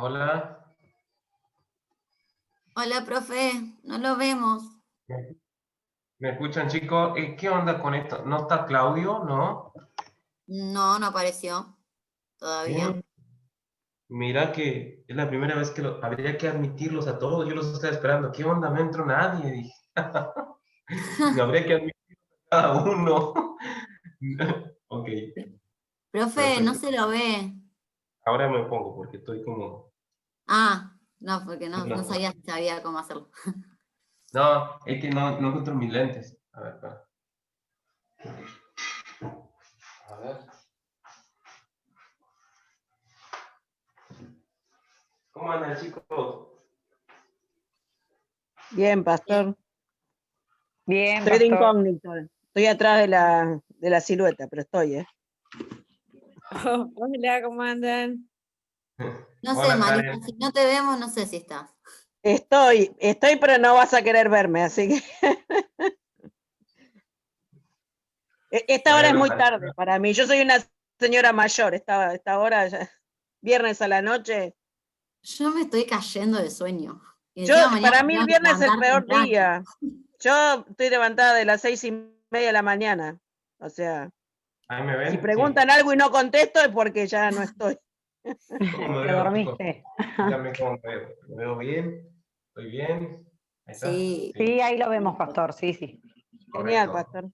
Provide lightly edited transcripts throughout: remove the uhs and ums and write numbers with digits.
Hola, Hola, profe, no lo vemos. ¿me me escuchan chicos? ¿Qué onda con esto? ¿No está Claudio? ¿No? No, no apareció todavía. Mm, Mira que es la primera vez que habría que admitirlos a todos. Yo los estaba esperando. ¿Qué onda? No entró nadie. Dije. No habría que admitir a cada uno. Ok, Profe, no perfecto. se lo ve. Ahora me pongo porque estoy como... Ah, no, porque no No, sabía si sabía cómo hacerlo. no, es que no encuentro mis lentes. A ver, espera. A ver. ¿Cómo andan chicos? Bien, Bien. pastor. Bien, Estoy de pastor. incógnito. Estoy atrás de la silueta, pero estoy, ¿eh? Hola, ¿cómo andan? No sé, Hola Marita, Karen. si no te vemos, no sé si estás. Estoy, pero no vas a querer verme, así que esta hora es Bueno, muy tarde para mí. Yo soy una señora mayor, esta hora, viernes a la noche. Yo me estoy cayendo de sueño. Y encima mañana Para me mí el tengo que viernes es el levantar peor temprano. día. Yo estoy levantada de las 6:30 de la mañana. O sea, ¿ahí me si ven? Sí. preguntan algo y no contesto es porque ya no estoy. ¿Cómo me Te veo, chicos? dormiste. Díganme cómo me veo. ¿Me veo bien? ¿Estoy bien? ¿Ahí está? Sí. Sí. Sí, ahí lo vemos, pastor, sí, sí. Genial, Correcto. pastor.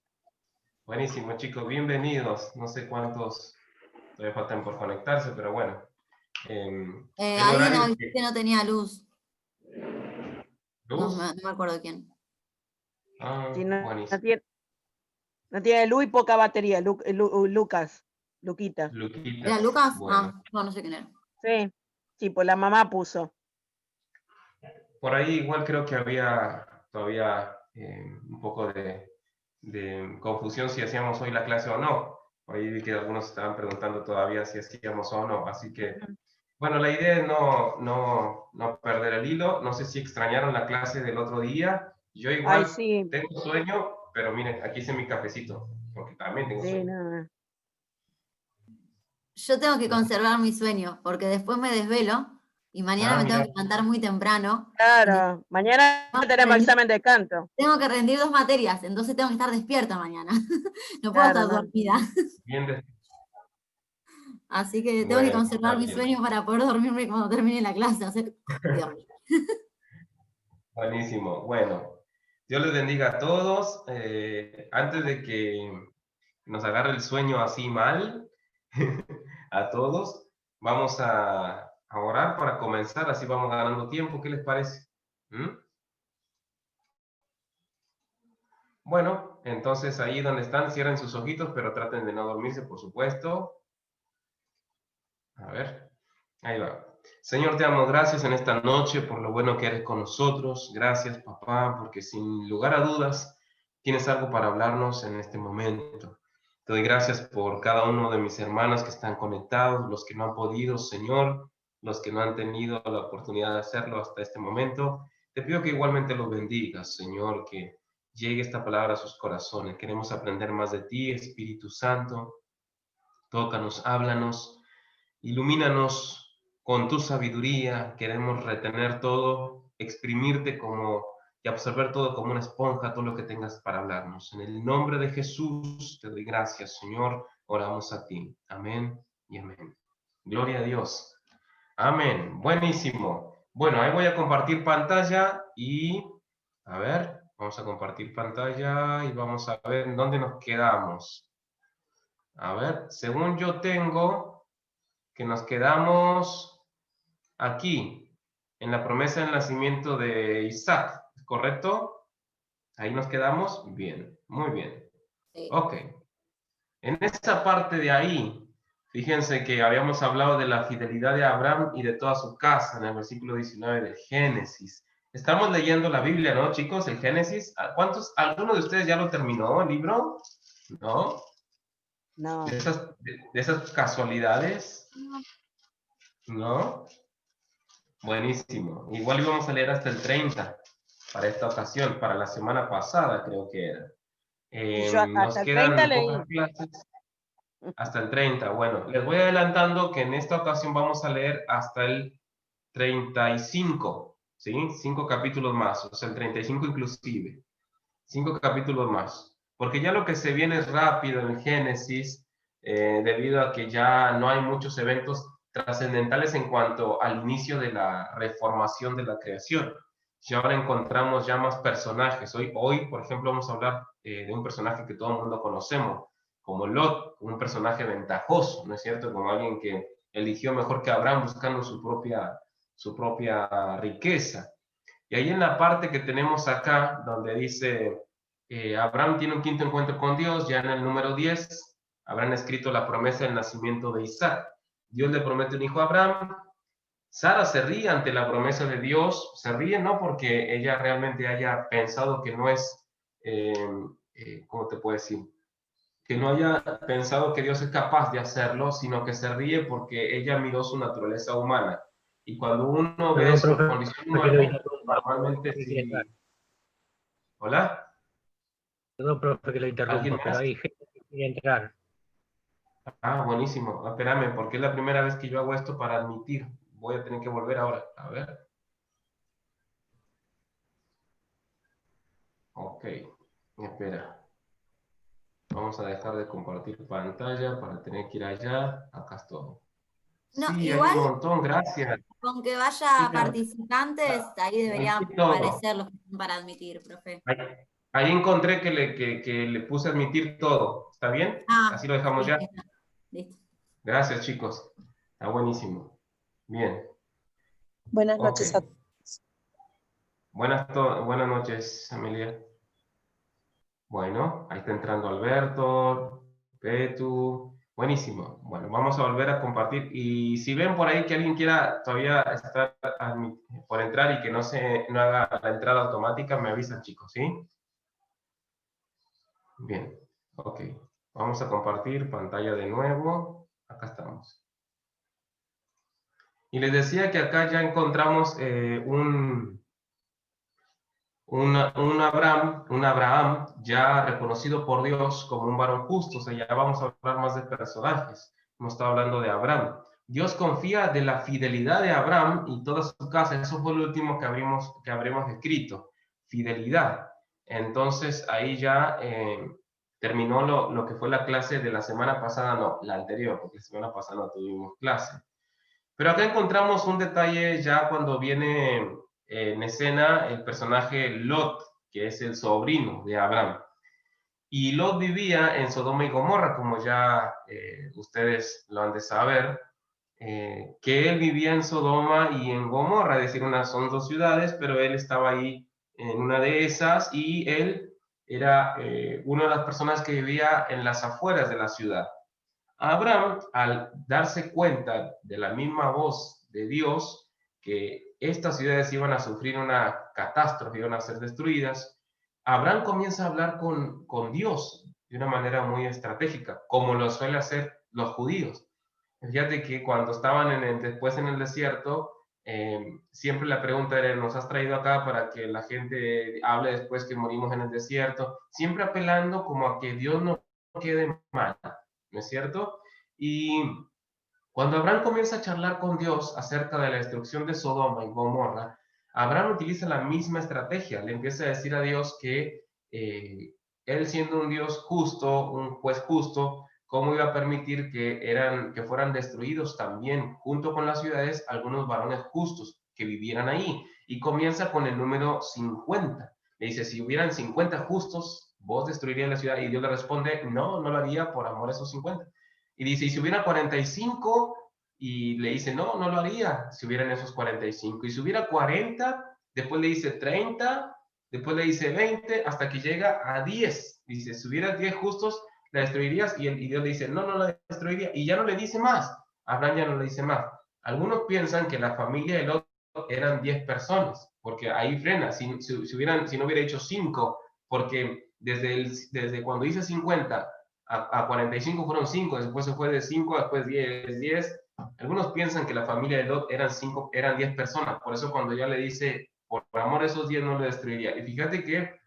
Buenísimo, chicos. Bienvenidos. No sé cuántos todavía faltan por conectarse, pero bueno. El Alguien horario avisó que... que no tenía luz. No, ¿Luz? no me acuerdo quién. Ah, Si no buenísimo. tiene luz y poca batería, Lucas, Luquita. ¿Era Luquitas. Lucas? Bueno. Ah, no sé quién era. Sí, sí, pues la mamá puso. Por ahí igual creo que había todavía un poco de confusión si hacíamos hoy la clase o no. Por ahí vi que algunos estaban preguntando todavía si hacíamos o no. Así que bueno, la idea es no perder el hilo. No sé si extrañaron la clase del otro día. Yo Ay, igual sí, tengo sueño, pero miren, aquí hice mi cafecito, porque también tengo sí, sueño. no. Yo tengo que No sé. conservar mi sueño, porque después me desvelo y mañana Ah, me tengo mira, que levantar muy temprano y Claro, mañana tengo que tenemos rendir, examen de canto. tengo que rendir 2 materias, entonces tengo que estar despierta mañana. No puedo Claro, estar no. dormida. bien, Así que tengo que bueno, está conservar mi bien. sueño para poder dormirme cuando termine la clase, hacer y dormir. Buenísimo. Bueno, Dios les bendiga a todos. Antes de que nos agarre el sueño así mal, a todos, vamos a orar para comenzar, así vamos ganando tiempo. ¿Qué les parece? ¿Mm? Bueno, entonces ahí donde están, cierren sus ojitos, pero traten de no dormirse, por supuesto. A ver, ahí va. Señor, te damos gracias en esta noche por lo bueno que eres con nosotros. Gracias, papá, porque sin lugar a dudas tienes algo para hablarnos en este momento. Te doy gracias por cada uno de mis hermanos que están conectados, los que no han podido, Señor, los que no han tenido la oportunidad de hacerlo hasta este momento. Te pido que igualmente los bendigas, Señor, que llegue esta palabra a sus corazones. Queremos aprender más de ti, Espíritu Santo. Tócanos, háblanos. Ilumínanos con tu sabiduría, queremos retener todo, exprimirte como y absorber todo como una esponja, todo lo que tengas para hablarnos. En el nombre de Jesús te doy gracias, Señor, oramos a ti. Amén y amén. Gloria a Dios. Amén. Buenísimo. Bueno, ahí voy a compartir pantalla y a ver, vamos a compartir pantalla y vamos a ver en dónde nos quedamos. A ver, según yo tengo que nos quedamos aquí, en la promesa del nacimiento de Isaac, ¿correcto? Ahí nos quedamos. Bien, muy bien. Sí. Ok. En esta parte de ahí, fíjense que habíamos hablado de la fidelidad de Abraham y de toda su casa en el versículo 19 del Génesis. Estamos leyendo la Biblia, ¿no, chicos? El Génesis. ¿Cuántos? ¿Alguno de ustedes ya lo terminó el libro? ¿No? No. De esas casualidades, ¿no? Buenísimo. Igual íbamos a leer hasta el 30 para esta ocasión, para la semana pasada creo que era. Y yo Nos hasta el 30 quedan pocas leí. clases hasta el 30. Bueno, les voy adelantando que en esta ocasión vamos a leer hasta el 35, ¿sí? 5 capítulos más, o sea, el 35 inclusive. 5 capítulos más. Porque ya lo que se viene es rápido en Génesis, debido a que ya no hay muchos eventos trascendentales en cuanto al inicio de la reformación de la creación. Y ahora encontramos ya más personajes. Hoy, por ejemplo, vamos a hablar de un personaje que todo el mundo conocemos, como Lot, un personaje ventajoso, ¿no es cierto? Como alguien que eligió mejor que Abraham buscando su propia riqueza. Y ahí en la parte que tenemos acá, donde dice, Abraham tiene un quinto encuentro con Dios, ya en el número 10, habrán escrito la promesa del nacimiento de Isaac. Dios le promete un hijo a Abraham. Sara se ríe ante la promesa de Dios, se ríe no porque ella realmente haya pensado que no es, ¿cómo te puedo decir? Que no haya pensado que Dios es capaz de hacerlo, sino que se ríe porque ella miró su naturaleza humana. Y cuando uno ve Perdón, su profe, condición que lo humana, interrumpa. normalmente Quería sí. entrar. ¿Hola? Perdón, profe, que lo ¿Alguien interrumpa, pero más? hay gente que quiere entrar. Ah, buenísimo. Espérame, porque es la primera vez que yo hago esto para admitir. Voy a tener que volver ahora. A ver. Ok. Espera. Vamos a dejar de compartir pantalla para tener que ir allá. Acá estoy. No, Sí, hay un igual montón. Gracias. con que Sí, vaya participantes, ahí admití deberían todo. aparecer los que están para admitir, profe. Ahí encontré que le puse admitir todo. ¿Está bien? Ah, Así lo dejamos sí, ya. está. Listo. Gracias, chicos. Está buenísimo. Bien. Buenas Ok. noches a todos. Buenas noches, Amelia. Bueno, ahí está entrando Alberto, Petu. Buenísimo. Bueno, vamos a volver a compartir. Y si ven por ahí que alguien quiera todavía estar por entrar y que no haga la entrada automática, me avisan, chicos, ¿sí? Bien. Ok. Vamos a compartir pantalla de nuevo. Acá estamos. Y les decía que acá ya encontramos un Abraham ya reconocido por Dios como un varón justo. O sea, ya vamos a hablar más de personajes. Hemos estado hablando de Abraham. Dios confía de la fidelidad de Abraham y toda su casa. Eso fue lo último que habremos escrito. Fidelidad. Entonces, ahí ya terminó lo que fue la clase de la semana pasada, no, la anterior, porque la semana pasada no tuvimos clase. Pero acá encontramos un detalle ya cuando viene en escena el personaje Lot, que es el sobrino de Abraham. Y Lot vivía en Sodoma y Gomorra, como ya ustedes lo han de saber, que él vivía en Sodoma y en Gomorra, es decir, son dos ciudades, pero él estaba ahí en una de esas y él era una de las personas que vivía en las afueras de la ciudad. Abraham, al darse cuenta de la misma voz de Dios, que estas ciudades iban a sufrir una catástrofe, iban a ser destruidas, Abraham comienza a hablar con Dios de una manera muy estratégica, como lo suele hacer los judíos. Fíjate que cuando estaban después en el desierto, siempre la pregunta era, ¿nos has traído acá para que la gente hable después que morimos en el desierto? Siempre apelando como a que Dios no quede mal, ¿no es cierto? Y cuando Abraham comienza a charlar con Dios acerca de la destrucción de Sodoma y Gomorra, Abraham utiliza la misma estrategia. Le empieza a decir a Dios que él siendo un Dios justo, un juez justo, ¿cómo iba a permitir que fueran destruidos también, junto con las ciudades, algunos varones justos que vivieran ahí? Y comienza con el número 50. Le dice, si hubieran 50 justos, vos destruirías la ciudad. Y Dios le responde, no, no lo haría por amor a esos 50. Y dice, y si hubiera 45, y le dice, no, no lo haría si hubieran esos 45. Y si hubiera 40, después le dice 30, después le dice 20, hasta que llega a 10. Dice, si hubiera 10 justos, la destruirías. Y Dios le dice, no, no la destruiría. Y ya no le dice más. Abraham ya no le dice más. Algunos piensan que la familia de Lot eran 10 personas, porque ahí frena. Si no hubiera hecho 5, porque desde cuando dice 50 a 45 fueron 5, después se fue de 5, después 10. Algunos piensan que la familia de Lot eran 10 personas, por eso cuando ya le dice, por amor a esos 10 no le destruiría. Y fíjate que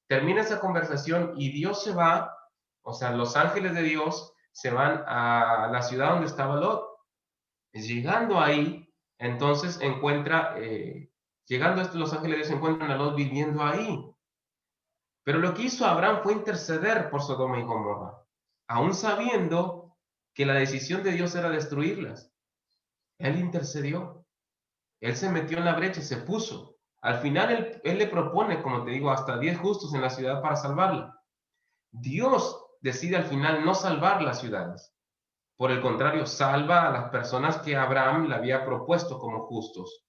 termina esa conversación y Dios se va, o sea, los ángeles de Dios se van a la ciudad donde estaba Lot. Llegando ahí, entonces encuentra, llegando a los ángeles de Dios, encuentran a Lot viviendo ahí. Pero lo que hizo Abraham fue interceder por Sodoma y Gomorra, aún sabiendo que la decisión de Dios era destruirlas. Él intercedió, él se metió en la brecha, se puso. Al final él le propone, como te digo, hasta 10 justos en la ciudad para salvarla. Dios decide al final no salvar las ciudades. Por el contrario, salva a las personas que Abraham le había propuesto como justos.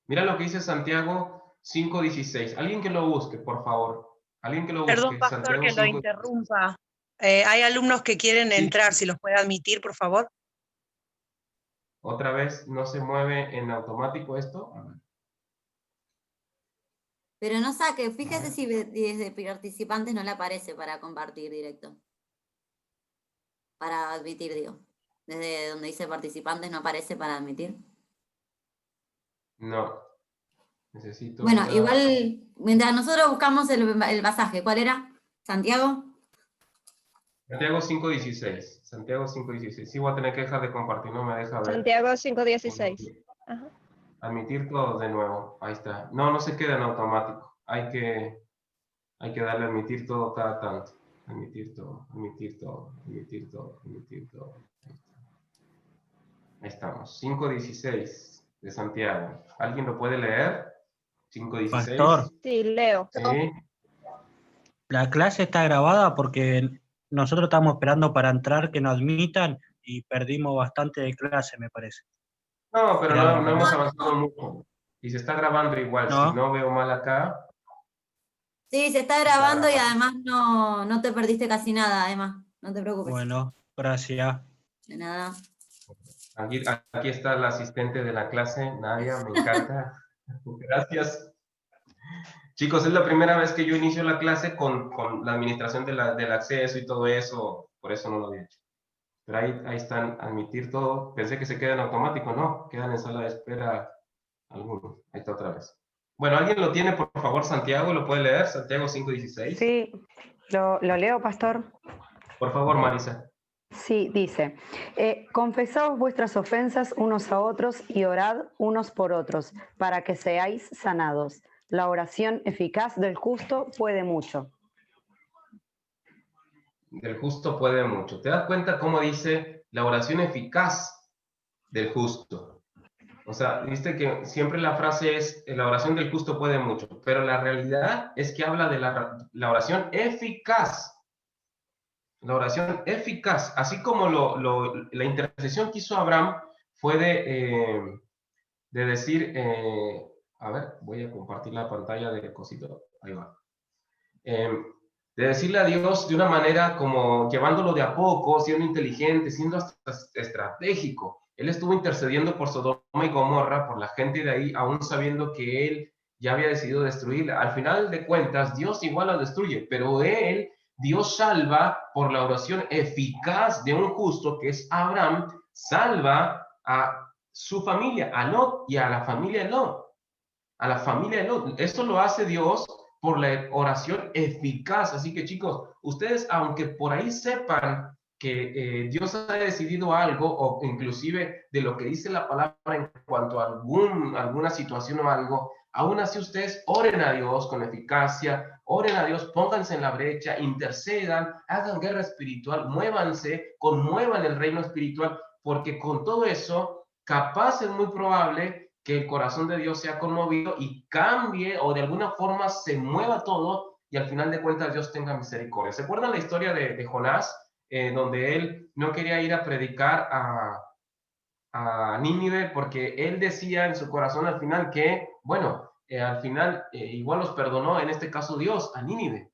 Mira lo que dice Santiago 5:16. Alguien que lo busque, por favor. Alguien que lo busque. Perdón, pastor, Santiago que lo 5:16. interrumpa. Hay alumnos que quieren Sí. entrar, si los puede admitir, por favor. Otra vez, ¿no se mueve en automático esto? A ver. Pero no saque, fíjese si desde participantes no le aparece para compartir directo. Para admitir, digo. Desde donde dice participantes no aparece para admitir. No. Necesito... Bueno, una- igual, mientras nosotros buscamos el pasaje, ¿cuál era? ¿Santiago? Santiago 5:16. Santiago 5:16. Sí, voy a tener que dejar de compartir, no me deja ver. Santiago 5:16. Ajá. Admitir todo de nuevo. Ahí está. No, no se queda en automático. Hay que darle a admitir todo cada tanto. Admitir todo, admitir todo, admitir todo, admitir todo. Ahí estamos. 5:16 de Santiago. ¿Alguien lo puede leer? 5:16. Pastor, Sí, leo. Sí. la clase está grabada porque nosotros estamos esperando para entrar que nos admitan y perdimos bastante de clase, me parece. No, pero Claro. no hemos avanzado mucho. Y se está grabando igual. No. Si no veo mal acá. Sí, se está grabando y además no te perdiste casi nada, Emma. No te preocupes. Bueno, gracias. De nada. Aquí está la asistente de la clase, Nadia, me encanta. Gracias. Chicos, es la primera vez que yo inicio la clase con la administración del acceso y todo eso, por eso no lo había hecho. Pero ahí están, admitir todo. Pensé que se queda en automático, no, quedan en sala de espera algunos. Ahí está otra vez. Bueno, ¿alguien lo tiene, por favor, Santiago? ¿Lo puede leer? Santiago 5:16. Sí, lo leo, pastor. Por favor, Marisa. Sí, dice, confesaos vuestras ofensas unos a otros y orad unos por otros, para que seáis sanados. La oración eficaz del justo puede mucho. Del justo puede mucho. ¿Te das cuenta cómo dice la oración eficaz del justo? O sea, viste que siempre la frase es la oración del justo puede mucho, pero la realidad es que habla de la oración eficaz. La oración eficaz, así como la intercesión que hizo Abraham fue de decir, a ver, voy a compartir la pantalla del cosito, ahí va. De decirle a Dios de una manera como llevándolo de a poco, siendo inteligente, siendo hasta estratégico. Él estuvo intercediendo por Sodoma y Gomorra, por la gente de ahí, aún sabiendo que él ya había decidido destruirla. Al final de cuentas, Dios igual la destruye, pero Dios salva por la oración eficaz de un justo, que es Abraham, salva a su familia, a Lot y a la familia de Lot. A la familia de Lot. Esto lo hace Dios por la oración eficaz. Así que, chicos, ustedes, aunque por ahí sepan que Dios ha decidido algo, o inclusive de lo que dice la palabra en cuanto a alguna situación o algo, aún así ustedes oren a Dios con eficacia, oren a Dios, pónganse en la brecha, intercedan, hagan guerra espiritual, muévanse, conmuevan el reino espiritual, porque con todo eso, capaz es muy probable que el corazón de Dios sea conmovido y cambie o de alguna forma se mueva todo y al final de cuentas Dios tenga misericordia. ¿Se acuerdan la historia de Jonás? Donde él no quería ir a predicar a Nínive porque él decía en su corazón al final que, bueno, al final igual los perdonó, en este caso Dios, a Nínive.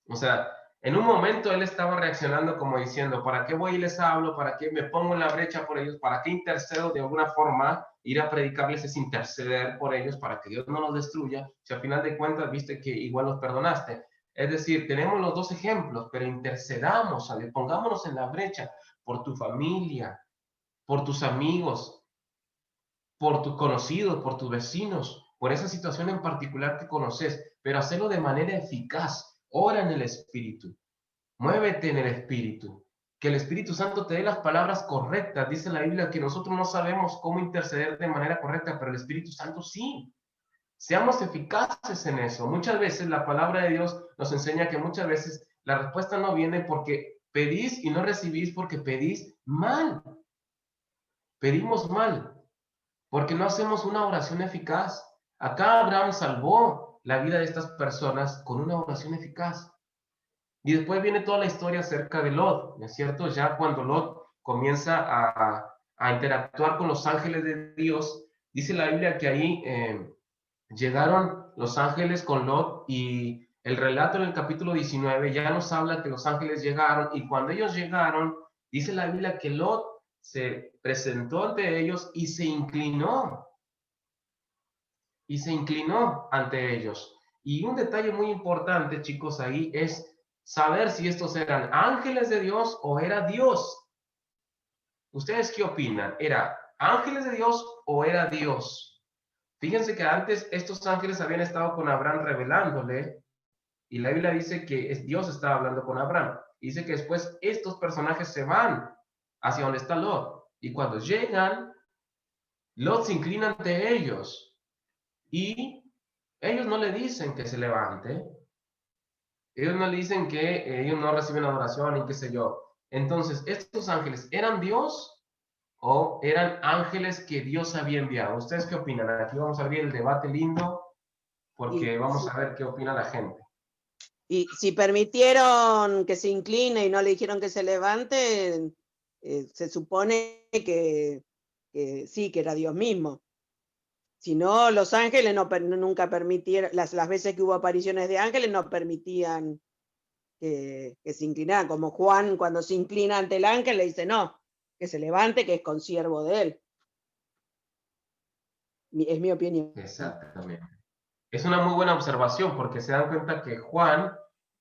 O sea, en un momento él estaba reaccionando como diciendo, ¿para qué voy y les hablo? ¿Para qué me pongo en la brecha por ellos? ¿Para qué intercedo de alguna forma? Ir a predicarles es interceder por ellos para que Dios no los destruya. Si al final de cuentas viste que igual los perdonaste. Es decir, tenemos los dos ejemplos, pero intercedamos, ¿sabes? Pongámonos en la brecha por tu familia, por tus amigos, por tus conocidos, por tus vecinos, por esa situación en particular que conoces, pero hacerlo de manera eficaz. Ora en el Espíritu, muévete en el Espíritu. que el Espíritu Santo te dé las palabras correctas. Dice la Biblia que nosotros no sabemos cómo interceder de manera correcta, pero el Espíritu Santo sí. Seamos eficaces en eso. Muchas veces la palabra de Dios nos enseña que muchas veces la respuesta no viene porque pedís y no recibís porque pedís mal. Pedimos mal, porque no hacemos una oración eficaz. Acá Abraham salvó la vida de estas personas con una oración eficaz. Y después viene toda la historia acerca de Lot, ¿no es cierto? Ya cuando Lot comienza a interactuar con los ángeles de Dios, dice la Biblia que ahí llegaron los ángeles con Lot, y el relato en el capítulo 19 ya nos habla que los ángeles llegaron, y cuando ellos llegaron, dice la Biblia que Lot se presentó ante ellos y se inclinó ante ellos. Y un detalle muy importante, chicos, ahí es saber si estos eran ángeles de Dios o era Dios. ¿Ustedes qué opinan? ¿Era ángeles de Dios o era Dios? Fíjense que antes estos ángeles habían estado con Abraham revelándole, y la Biblia dice que Dios estaba hablando con Abraham. Dice que después estos personajes se van hacia donde está Lot, y cuando llegan, Lot se inclina ante ellos, y ellos no le dicen que se levante, ellos no le dicen que ellos no reciben adoración y qué sé yo. Entonces, ¿estos ángeles eran Dios o eran ángeles que Dios había enviado? ¿Ustedes qué opinan? Aquí vamos a abrir el debate lindo, porque vamos a ver qué opina la gente. Y si permitieron que se incline y no le dijeron que se levante, se supone que sí, que era Dios mismo. Si no, los ángeles nunca permitieron, las veces que hubo apariciones de ángeles no permitían que se inclinaran, como Juan cuando se inclina ante el ángel le dice no, que se levante, que es consiervo de él. Es mi opinión. Exactamente. Es una muy buena observación, porque se dan cuenta que Juan,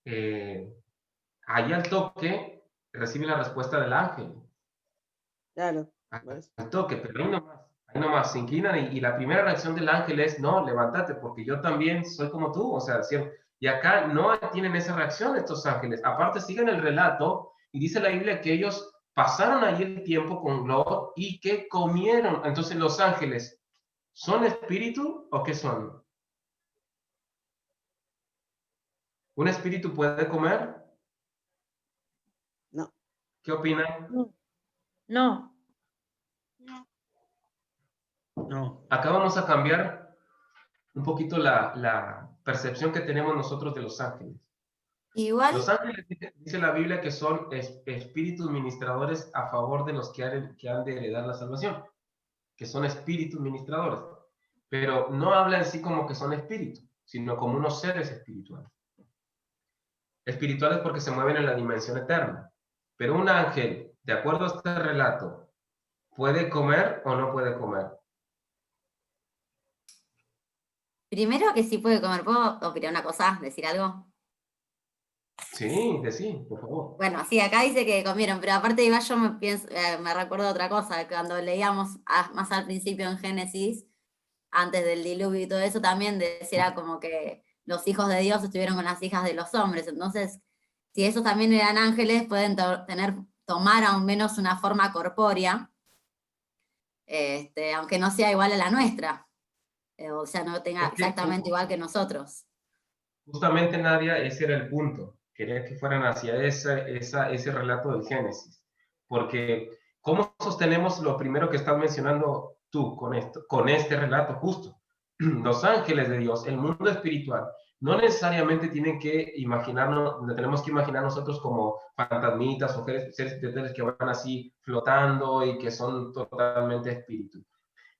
ahí al toque, recibe la respuesta del ángel. Claro. Al toque, pero ahí nomás se inclinan, y la primera reacción del ángel es, no, levántate, porque yo también soy como tú, o sea, y acá no tienen esa reacción estos ángeles. Aparte siguen el relato, y dice la Biblia que ellos pasaron allí el tiempo con Lot y que comieron. Entonces los ángeles, ¿son espíritu o qué son? ¿Un espíritu puede comer? No. ¿Qué opinan? No. No. Acá vamos a cambiar un poquito la percepción que tenemos nosotros de los ángeles. Igual, Los ángeles, dice la Biblia, que son espíritus ministradores a favor de los que han de heredar la salvación, que son espíritus ministradores, pero no habla en sí como que son espíritus, sino como unos seres espirituales. Espirituales porque se mueven en la dimensión eterna. Pero un ángel, de acuerdo a este relato, ¿puede comer o no puede comer? primero que sí puede comer. ¿Puedo opinar una cosa? ¿Decir algo? Sí, por favor. Bueno, sí, acá dice que comieron, pero aparte igual yo me recuerdo otra cosa, cuando leíamos más al principio en Génesis, antes del diluvio y todo eso, también decía como que los hijos de Dios estuvieron con las hijas de los hombres. Entonces, si esos también eran ángeles, pueden tomar aún menos una forma corpórea, aunque no sea igual a la nuestra. O sea, no tenga exactamente igual que nosotros. Justamente, Nadia, ese era el punto. Quería que fueran hacia ese relato del Génesis. Porque, ¿cómo sostenemos lo primero que estás mencionando tú con este relato justo? Los ángeles de Dios, el mundo espiritual, no necesariamente tienen que imaginarnos, tenemos que imaginar nosotros como fantasmitas o seres espirituales que van así flotando y que son totalmente espíritus.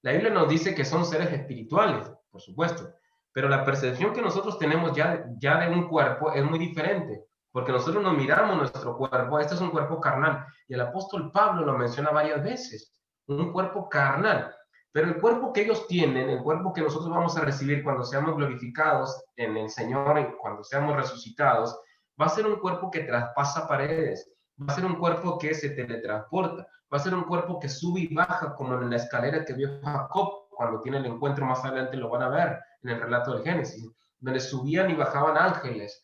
La Biblia nos dice que son seres espirituales, por supuesto, pero la percepción que nosotros tenemos ya de un cuerpo es muy diferente, porque nosotros nos miramos nuestro cuerpo, este es un cuerpo carnal, y el apóstol Pablo lo menciona varias veces, un cuerpo carnal, pero el cuerpo que ellos tienen, el cuerpo que nosotros vamos a recibir cuando seamos glorificados en el Señor y cuando seamos resucitados, va a ser un cuerpo que traspasa paredes, va a ser un cuerpo que se teletransporta, va a ser un cuerpo que sube y baja como en la escalera que vio Jacob cuando tiene el encuentro más adelante, lo van a ver en el relato del Génesis, donde subían y bajaban ángeles.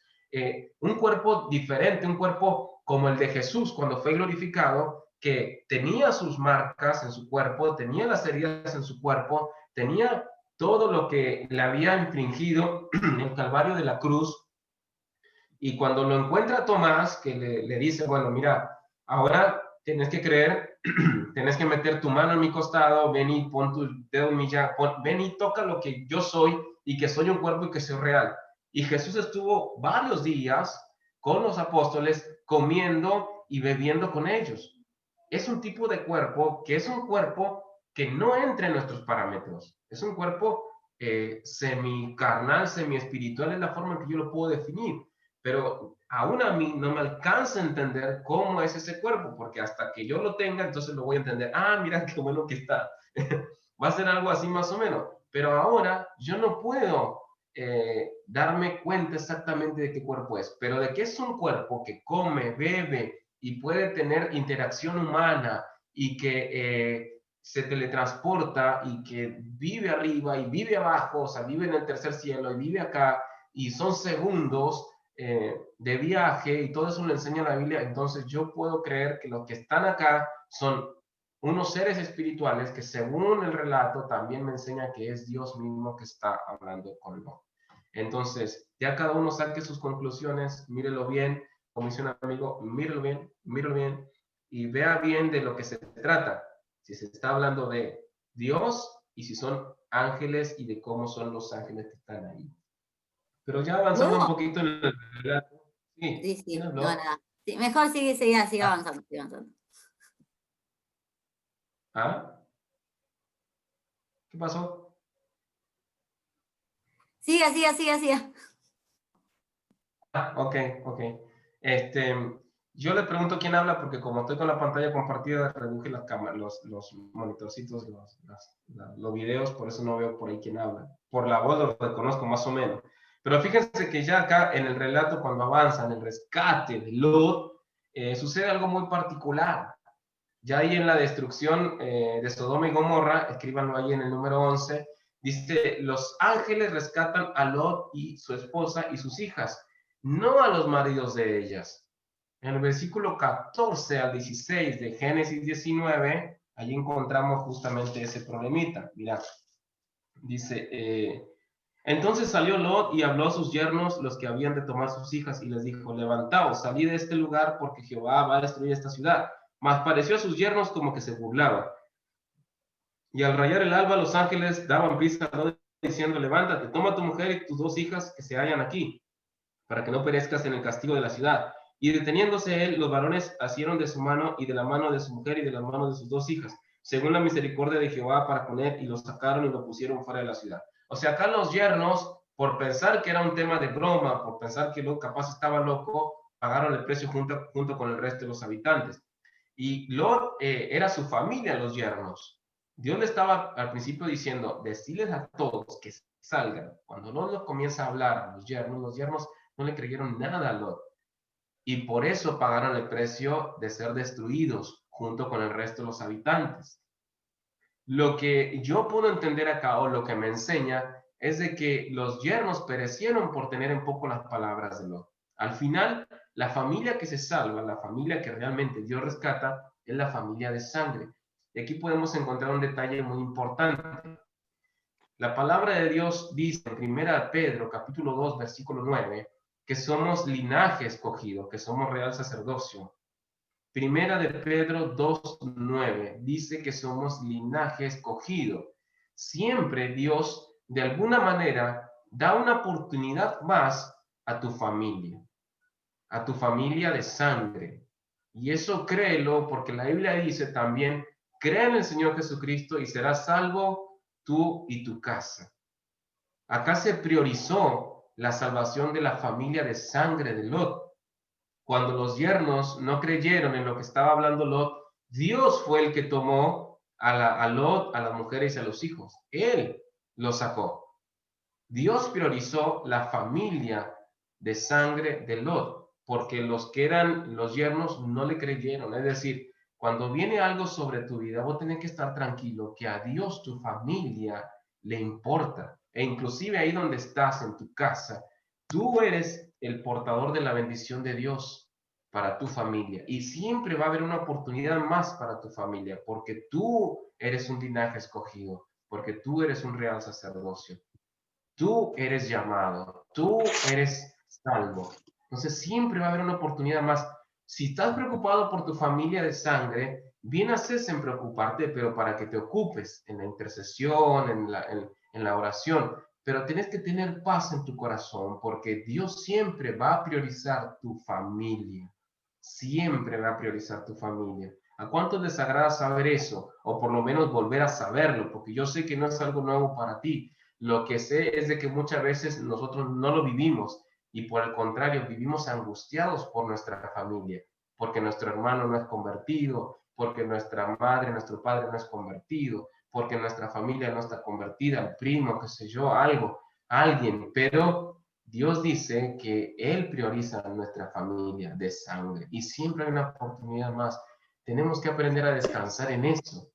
Un cuerpo diferente, un cuerpo como el de Jesús cuando fue glorificado, que tenía sus marcas en su cuerpo, tenía las heridas en su cuerpo, tenía todo lo que le había infringido el calvario de la cruz. Y cuando lo encuentra Tomás, que le dice, bueno, mira, ahora tienes que creer, tienes que meter tu mano en mi costado, ven y pon tu dedo en mi llaga, ven y toca lo que yo soy y que soy un cuerpo y que soy real. Y Jesús estuvo varios días con los apóstoles comiendo y bebiendo con ellos. Es un tipo de cuerpo que es un cuerpo que no entra en nuestros parámetros. Es un cuerpo semi-carnal, semi-espiritual, es la forma en que yo lo puedo definir. Pero aún a mí no me alcanza a entender cómo es ese cuerpo, porque hasta que yo lo tenga, entonces lo voy a entender. Ah, mira qué bueno que está. Va a ser algo así más o menos. Pero ahora yo no puedo darme cuenta exactamente de qué cuerpo es, pero de que es un cuerpo que come, bebe y puede tener interacción humana y que se teletransporta y que vive arriba y vive abajo, o sea, vive en el tercer cielo y vive acá, y son segundos de viaje y todo eso lo enseña la Biblia. Entonces yo puedo creer que los que están acá son unos seres espirituales que según el relato también me enseña que es Dios mismo que está hablando con Lot. Entonces ya cada uno saque sus conclusiones, mírelo bien, como dice un amigo, mírelo bien y vea bien de lo que se trata, si se está hablando de Dios y si son ángeles y de cómo son los ángeles que están ahí. Pero ya avanzando un ¿Puedo? poquito en el relato. Sí, Sí, ¿quién sí, habló? no, nada. Sí, mejor sigue Ah. avanzando, sigue avanzando. ¿Ah? ¿Qué pasó? Siga. Ah, ok. Yo le pregunto quién habla porque como estoy con la pantalla compartida, reduje las cámaras, los monitorcitos, los videos, por eso no veo por ahí quién habla. Por la voz lo reconozco más o menos. Pero fíjense que ya acá en el relato, cuando avanza en el rescate de Lot, sucede algo muy particular. Ya ahí en la destrucción de Sodoma y Gomorra, escríbanlo ahí en el número 11, dice, los ángeles rescatan a Lot y su esposa y sus hijas, no a los maridos de ellas. En el versículo 14 al 16 de Génesis 19, ahí encontramos justamente ese problemita. Mira, dice, entonces salió Lot y habló a sus yernos, los que habían de tomar sus hijas, y les dijo, levantaos, salid de este lugar, porque Jehová va a destruir esta ciudad. Mas pareció a sus yernos como que se burlaba. Y al rayar el alba, los ángeles daban prisa a Lot diciendo, levántate, toma a tu mujer y tus dos hijas que se hallan aquí, para que no perezcas en el castigo de la ciudad. Y deteniéndose él, los varones asieron de su mano y de la mano de su mujer y de la mano de sus dos hijas, según la misericordia de Jehová para con él, y lo sacaron y lo pusieron fuera de la ciudad. O sea, acá los yernos, por pensar que era un tema de broma, por pensar que Lot capaz estaba loco, pagaron el precio junto con el resto de los habitantes. Y Lot era su familia, los yernos. Dios le estaba al principio diciendo, decirles a todos que salgan. Cuando Lot los comienza a hablar a los yernos no le creyeron nada a Lot. Y por eso pagaron el precio de ser destruidos junto con el resto de los habitantes. Lo que yo puedo entender acá, o lo que me enseña, es de que los yernos perecieron por tener en poco las palabras de Lot. Al final, la familia que se salva, la familia que realmente Dios rescata, es la familia de sangre. Y aquí podemos encontrar un detalle muy importante. La palabra de Dios dice en 1 Pedro, capítulo 2, versículo 9, que somos linaje escogido, que somos real sacerdocio. Primera de Pedro 2:9 dice que somos linaje escogido. Siempre Dios, de alguna manera, da una oportunidad más a tu familia de sangre. Y eso créelo, porque la Biblia dice también, cree en el Señor Jesucristo y serás salvo tú y tu casa. Acá se priorizó la salvación de la familia de sangre de Lot. Cuando los yernos no creyeron en lo que estaba hablando Lot, Dios fue el que tomó a Lot, a las mujeres y a los hijos. Él los sacó. Dios priorizó la familia de sangre de Lot, porque los que eran los yernos no le creyeron. Es decir, cuando viene algo sobre tu vida, vos tenés que estar tranquilo que a Dios, tu familia, le importa. E inclusive ahí donde estás, en tu casa, tú eres el portador de la bendición de Dios. para tu familia. Y siempre va a haber una oportunidad más para tu familia, porque tú eres un linaje escogido, porque tú eres un real sacerdocio. Tú eres llamado, tú eres salvo. Entonces siempre va a haber una oportunidad más. Si estás preocupado por tu familia de sangre, bien haces en preocuparte, pero para que te ocupes en la intercesión, en la oración. Pero tienes que tener paz en tu corazón, porque Dios siempre va a priorizar tu familia. Siempre va a priorizar tu familia. ¿A cuántos les agrada saber eso? O por lo menos volver a saberlo, porque yo sé que no es algo nuevo para ti. Lo que sé es de que muchas veces nosotros no lo vivimos y por el contrario vivimos angustiados por nuestra familia, porque nuestro hermano no es convertido, porque nuestra madre, nuestro padre no es convertido, porque nuestra familia no está convertida, el primo, qué sé yo, algo, alguien, pero Dios dice que Él prioriza a nuestra familia de sangre y siempre hay una oportunidad más. Tenemos que aprender a descansar en eso,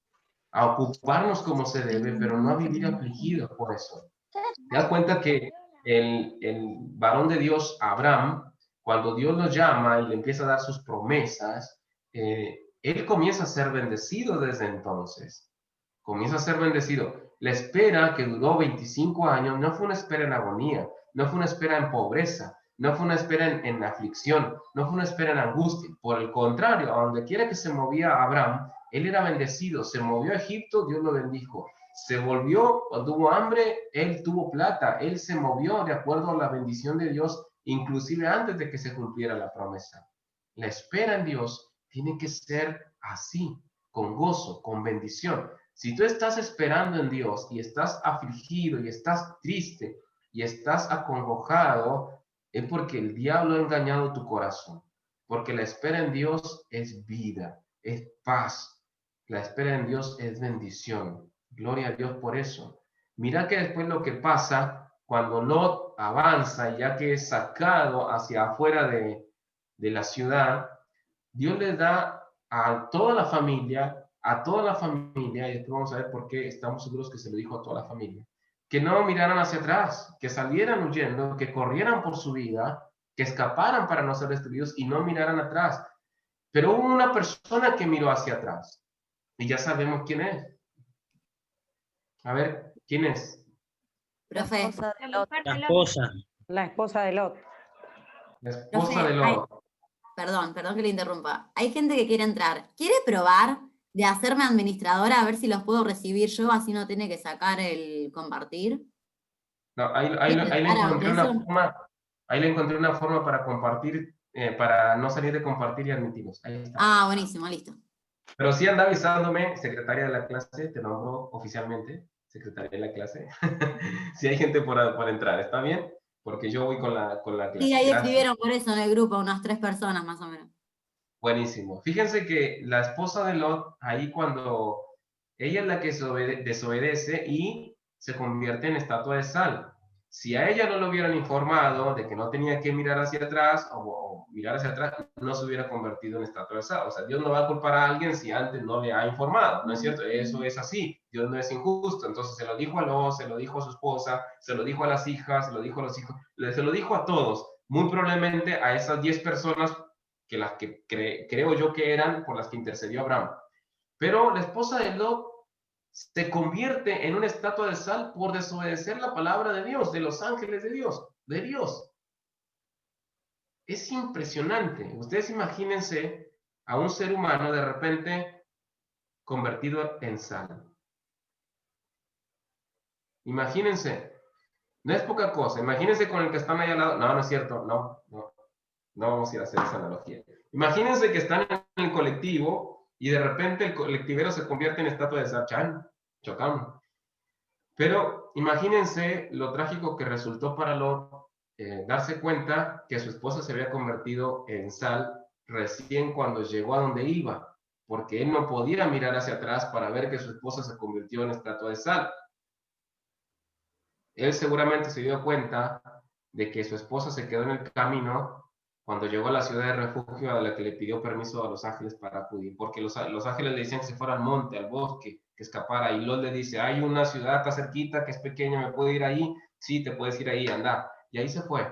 a ocuparnos como se debe, pero no a vivir afligidos por eso. Te das cuenta que el varón de Dios, Abraham, cuando Dios lo llama y le empieza a dar sus promesas, él comienza a ser bendecido desde entonces. Comienza a ser bendecido. La espera que duró 25 años no fue una espera en agonía, no fue una espera en pobreza, no fue una espera en aflicción, no fue una espera en angustia. Por el contrario, a donde quiera que se movía Abraham, él era bendecido. Se movió a Egipto, Dios lo bendijo. Se volvió, cuando hubo hambre, él tuvo plata. Él se movió de acuerdo a la bendición de Dios, inclusive antes de que se cumpliera la promesa. La espera en Dios tiene que ser así, con gozo, con bendición. Si tú estás esperando en Dios y estás afligido y estás triste y estás acongojado, es porque el diablo ha engañado tu corazón. Porque la espera en Dios es vida, es paz. La espera en Dios es bendición. Gloria a Dios por eso. Mira que después lo que pasa cuando Lot avanza, ya que es sacado hacia afuera de la ciudad, Dios le da a toda la familia, y después vamos a ver por qué estamos seguros que se lo dijo a toda la familia, que no miraran hacia atrás, que salieran huyendo, que corrieran por su vida, que escaparan para no ser destruidos y no miraran atrás. Pero hubo una persona que miró hacia atrás y ya sabemos quién es. A ver, ¿quién es? Profe, La esposa. La esposa de Lot. La esposa de Profe, Lot. perdón que le interrumpa. Hay gente que quiere entrar. ¿Quiere probar de hacerme administradora a ver si los puedo recibir yo, así no tiene que sacar el compartir? No, ahí le encontré una forma, ahí le encontré una forma para compartir, para no salir de compartir y admitirlos. Ahí está. Ah, buenísimo, listo. Pero sí anda avisándome, secretaria de la clase, te nombro oficialmente, secretaria de la clase. Si hay gente por entrar, ¿está bien? Porque yo voy con la clase. Sí, ahí Gracias. escribieron por eso en el grupo, unas 3 personas más o menos. Buenísimo. Fíjense que la esposa de Lot, ahí cuando ella es la que desobedece y se convierte en estatua de sal. Si a ella no lo hubieran informado de que no tenía que mirar hacia atrás o mirar hacia atrás, no se hubiera convertido en estatua de sal. O sea, Dios no va a culpar a alguien si antes no le ha informado. ¿No es cierto? Eso es así. Dios no es injusto. Entonces se lo dijo a Lot, se lo dijo a su esposa, se lo dijo a las hijas, se lo dijo a los hijos, se lo dijo a todos. Muy probablemente a esas 10 personas que las que creo yo que eran por las que intercedió Abraham. Pero la esposa de Lot se convierte en una estatua de sal por desobedecer la palabra de Dios, de los ángeles de Dios, de Dios. Es impresionante. Ustedes imagínense a un ser humano de repente convertido en sal. Imagínense. No es poca cosa. Imagínense con el que están ahí al lado. No, no es cierto. No vamos a ir a hacer esa analogía. Imagínense que están en el colectivo y de repente el colectivero se convierte en estatua de sal. Chocamos. Pero imagínense lo trágico que resultó para Lot darse cuenta que su esposa se había convertido en sal recién cuando llegó a donde iba, porque él no podía mirar hacia atrás para ver que su esposa se convirtió en estatua de sal. Él seguramente se dio cuenta de que su esposa se quedó en el camino cuando llegó a la ciudad de refugio a la que le pidió permiso a los ángeles para acudir, porque los ángeles le decían que se fuera al monte, al bosque, que escapara, y Lot le dice, hay una ciudad acá cerquita que es pequeña, ¿me puedo ir ahí? Sí, te puedes ir ahí, anda. Y ahí se fue.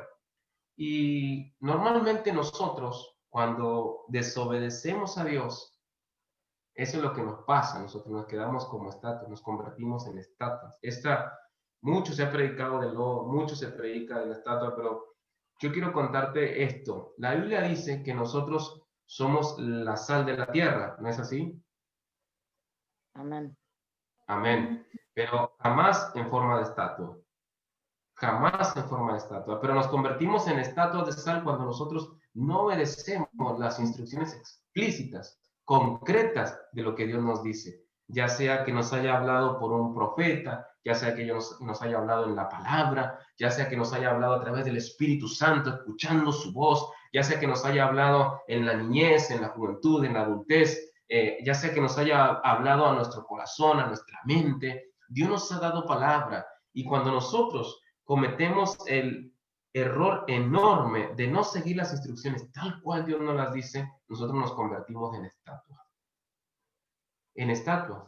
Y normalmente nosotros, cuando desobedecemos a Dios, eso es lo que nos pasa. Nosotros nos quedamos como estatuas, nos convertimos en estatuas. Mucho se ha predicado del lobo, mucho se predica de la estatua, pero yo quiero contarte esto. La Biblia dice que nosotros somos la sal de la tierra, ¿no es así? Amén. Amén. Pero jamás en forma de estatua. Jamás en forma de estatua. Pero nos convertimos en estatuas de sal cuando nosotros no obedecemos las instrucciones explícitas, concretas de lo que Dios nos dice. Ya sea que nos haya hablado por un profeta, ya sea que nos haya hablado en la palabra, ya sea que nos haya hablado a través del Espíritu Santo, escuchando su voz, ya sea que nos haya hablado en la niñez, en la juventud, en la adultez, ya sea que nos haya hablado a nuestro corazón, a nuestra mente. Dios nos ha dado palabra, y cuando nosotros cometemos el error enorme de no seguir las instrucciones tal cual Dios nos las dice, nosotros nos convertimos en estatuas. En estatuas.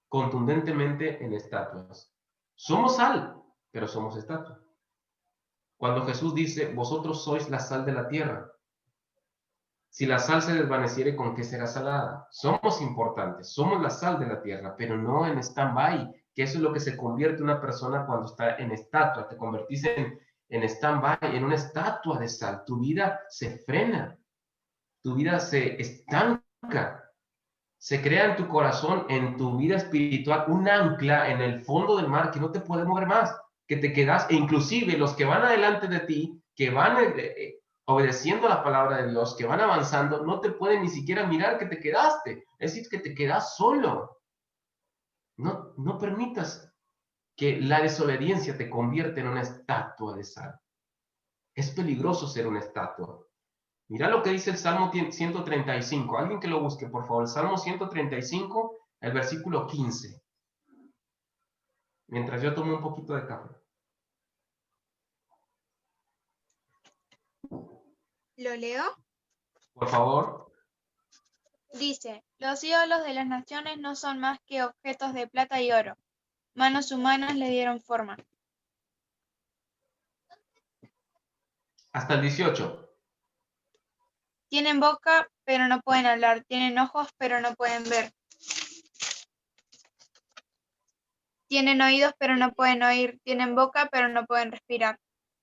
Contundentemente en estatuas. Somos sal, pero somos estatuas. Cuando Jesús dice, vosotros sois la sal de la tierra. Si la sal se desvaneciere, ¿con qué será salada? Somos importantes, somos la sal de la tierra, pero no en stand-by, que eso es lo que se convierte una persona cuando está en estatua. Te convertís en stand-by, en una estatua de sal. Tu vida se frena, tu vida se estanca. Se crea en tu corazón, en tu vida espiritual, un ancla en el fondo del mar que no te puede mover más, que te quedas, e inclusive los que van adelante de ti, que van obedeciendo la palabra de Dios, que van avanzando, no te pueden ni siquiera mirar que te quedaste, es decir, que te quedas solo. No permitas que la desobediencia te convierta en una estatua de sal. Es peligroso ser una estatua. Mira lo que dice el Salmo 135. Alguien que lo busque, por favor. El Salmo 135, el versículo 15. Mientras yo tomo un poquito de café. ¿Lo leo? Por favor. Dice, los ídolos de las naciones no son más que objetos de plata y oro. Manos humanas le dieron forma. Hasta el 18. Tienen boca, pero no pueden hablar. Tienen ojos, pero no pueden ver. Tienen oídos, pero no pueden oír. Tienen boca, pero no pueden respirar.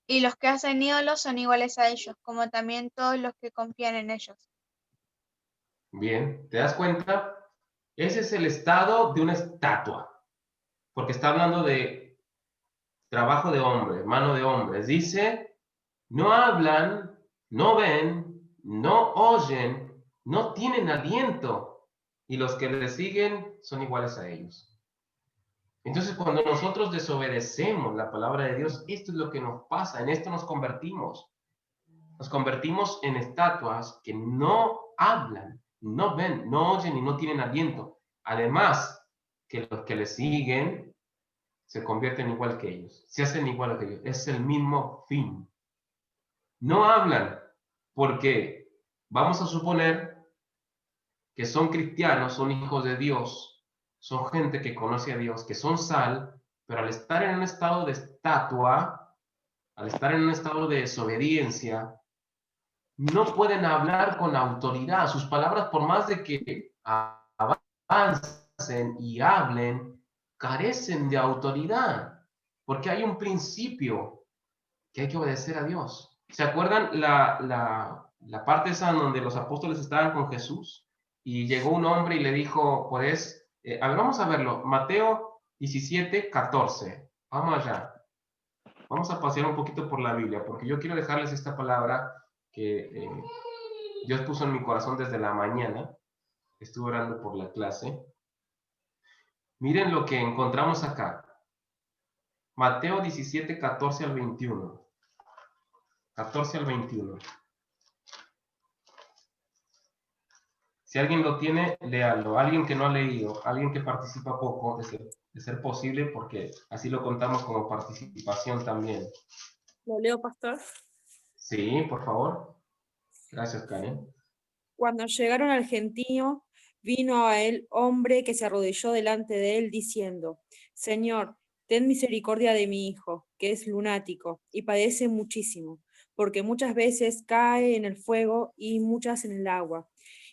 Y los que hacen ídolos son iguales a ellos, como también todos los que confían en ellos. Bien, ¿te das cuenta? Ese es el estado de una estatua. Porque está hablando de trabajo de hombres, mano de hombres. Dice, no hablan, no ven, no oyen, no tienen aliento. Y los que les siguen son iguales a ellos. Entonces, cuando nosotros desobedecemos la palabra de Dios, esto es lo que nos pasa, en esto nos convertimos. Nos convertimos en estatuas que no hablan, no ven, no oyen y no tienen aliento. Además, que los que les siguen se convierten igual que ellos, se hacen igual que ellos. Es el mismo fin. No hablan porque vamos a suponer que son cristianos, son hijos de Dios, son gente que conoce a Dios, que son sal, pero al estar en un estado de estatua, al estar en un estado de desobediencia, no pueden hablar con autoridad. Sus palabras, por más de que avancen y hablen, carecen de autoridad, porque hay un principio que hay que obedecer a Dios. ¿Se acuerdan la parte esa donde los apóstoles estaban con Jesús? Y llegó un hombre y le dijo, pues, a ver, vamos a verlo, Mateo 17, 14. Vamos allá. Vamos a pasear un poquito por la Biblia, porque yo quiero dejarles esta palabra que Dios puso en mi corazón desde la mañana. Estuve orando por la clase. Miren lo que encontramos acá. Mateo 17, 14 al 21. 14 al 21. Si alguien lo tiene, léalo. Alguien que no ha leído, alguien que participa poco, de ser posible, porque así lo contamos como participación también. ¿Lo leo, pastor? Sí, por favor. Gracias, Karen. Cuando llegaron al gentío, vino a él hombre que se arrodilló delante de él, diciendo, Señor, ten misericordia de mi hijo, que es lunático, y padece muchísimo, porque muchas veces cae en el fuego y muchas en el agua.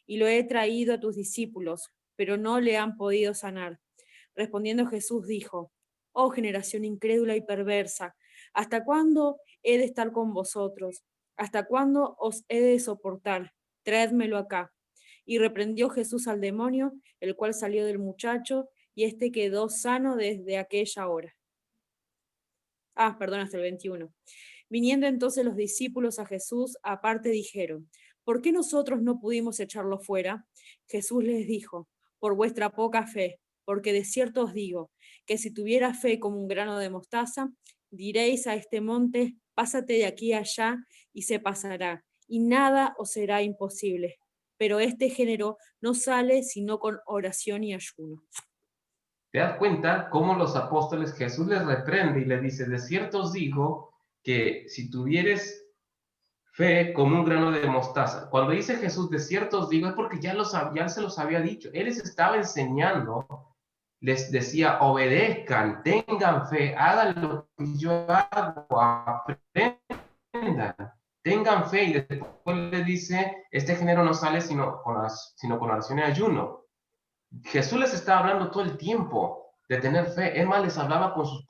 Y lo he traído a tus discípulos, pero no le han podido sanar. Respondiendo Jesús dijo, oh generación incrédula y perversa, ¿hasta cuándo he de estar con vosotros? ¿Hasta cuándo os he de soportar? Traédmelo acá. Y reprendió Jesús al demonio, el cual salió del muchacho, y éste quedó sano desde aquella hora. Perdón, hasta el 21. Viniendo entonces los discípulos a Jesús, aparte dijeron, ¿por qué nosotros no pudimos echarlo fuera? Jesús les dijo, por vuestra poca fe, porque de cierto os digo, que si tuviera fe como un grano de mostaza, diréis a este monte, pásate de aquí a allá, y se pasará, y nada os será imposible. Pero este género no sale sino con oración y ayuno. ¿Te das cuenta cómo los apóstoles, Jesús les reprende y les dice, de cierto os digo que si tuvieres fe como un grano de mostaza? Cuando dice Jesús, de cierto os digo, es porque ya se los había dicho. Él les estaba enseñando, les decía, obedezcan, tengan fe, hagan lo que yo hago, aprendan, tengan fe. Y después les dice, este género no sale sino con oración y ayuno. Jesús les estaba hablando todo el tiempo de tener fe. Es más, les hablaba con su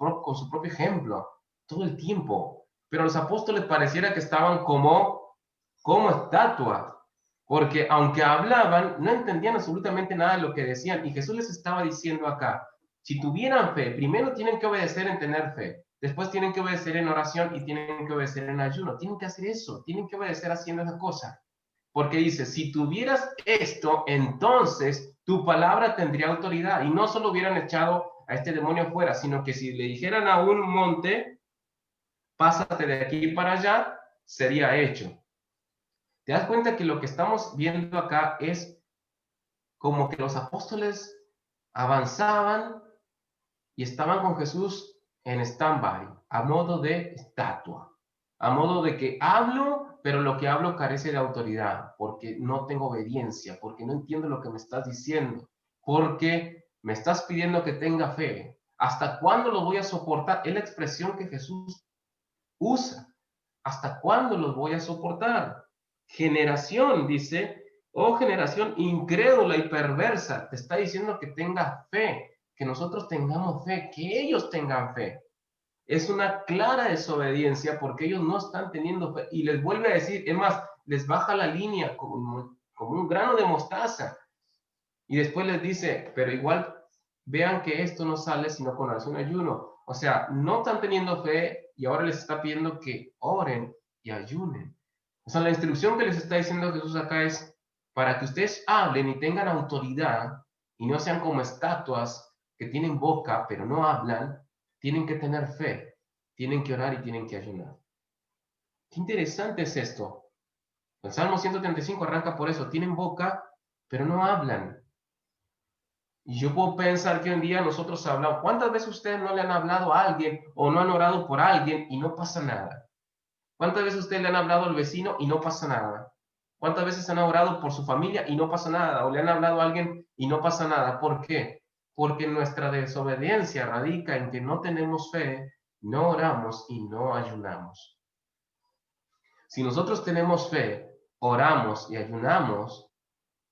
propio ejemplo, todo el tiempo. Pero los apóstoles pareciera que estaban como estatuas, porque aunque hablaban, no entendían absolutamente nada de lo que decían. Y Jesús les estaba diciendo acá, si tuvieran fe, primero tienen que obedecer en tener fe, después tienen que obedecer en oración y tienen que obedecer en ayuno. Tienen que hacer eso, tienen que obedecer haciendo esa cosa. Porque dice, si tuvieras esto, entonces tu palabra tendría autoridad. Y no solo hubieran echado a este demonio fuera, sino que si le dijeran a un monte, pásate de aquí para allá, sería hecho. ¿Te das cuenta que lo que estamos viendo acá es como que los apóstoles avanzaban y estaban con Jesús en stand-by, a modo de estatua, a modo de que hablo, pero lo que hablo carece de autoridad, porque no tengo obediencia, porque no entiendo lo que me estás diciendo, porque me estás pidiendo que tenga fe. ¿Hasta cuándo lo voy a soportar? Es la expresión que Jesús usa. ¿Hasta cuándo los voy a soportar? Generación, dice, oh generación incrédula y perversa, te está diciendo que tengas fe, que nosotros tengamos fe, que ellos tengan fe. Es una clara desobediencia porque ellos no están teniendo fe. Y les vuelve a decir, es más, les baja la línea como un grano de mostaza. Y después les dice, pero igual vean que esto no sale sino con oración y ayuno. O sea, no están teniendo fe y ahora les está pidiendo que oren y ayunen. O sea, la instrucción que les está diciendo Jesús acá es para que ustedes hablen y tengan autoridad y no sean como estatuas que tienen boca pero no hablan. Tienen que tener fe, tienen que orar y tienen que ayunar. Qué interesante es esto. El Salmo 135 arranca por eso. Tienen boca, pero no hablan. Y yo puedo pensar que hoy en día nosotros hablamos. ¿Cuántas veces ustedes no le han hablado a alguien o no han orado por alguien y no pasa nada? ¿Cuántas veces ustedes le han hablado al vecino y no pasa nada? ¿Cuántas veces han orado por su familia y no pasa nada? ¿O le han hablado a alguien y no pasa nada? ¿Por qué? Porque nuestra desobediencia radica en que no tenemos fe, no oramos y no ayunamos. Si nosotros tenemos fe, oramos y ayunamos,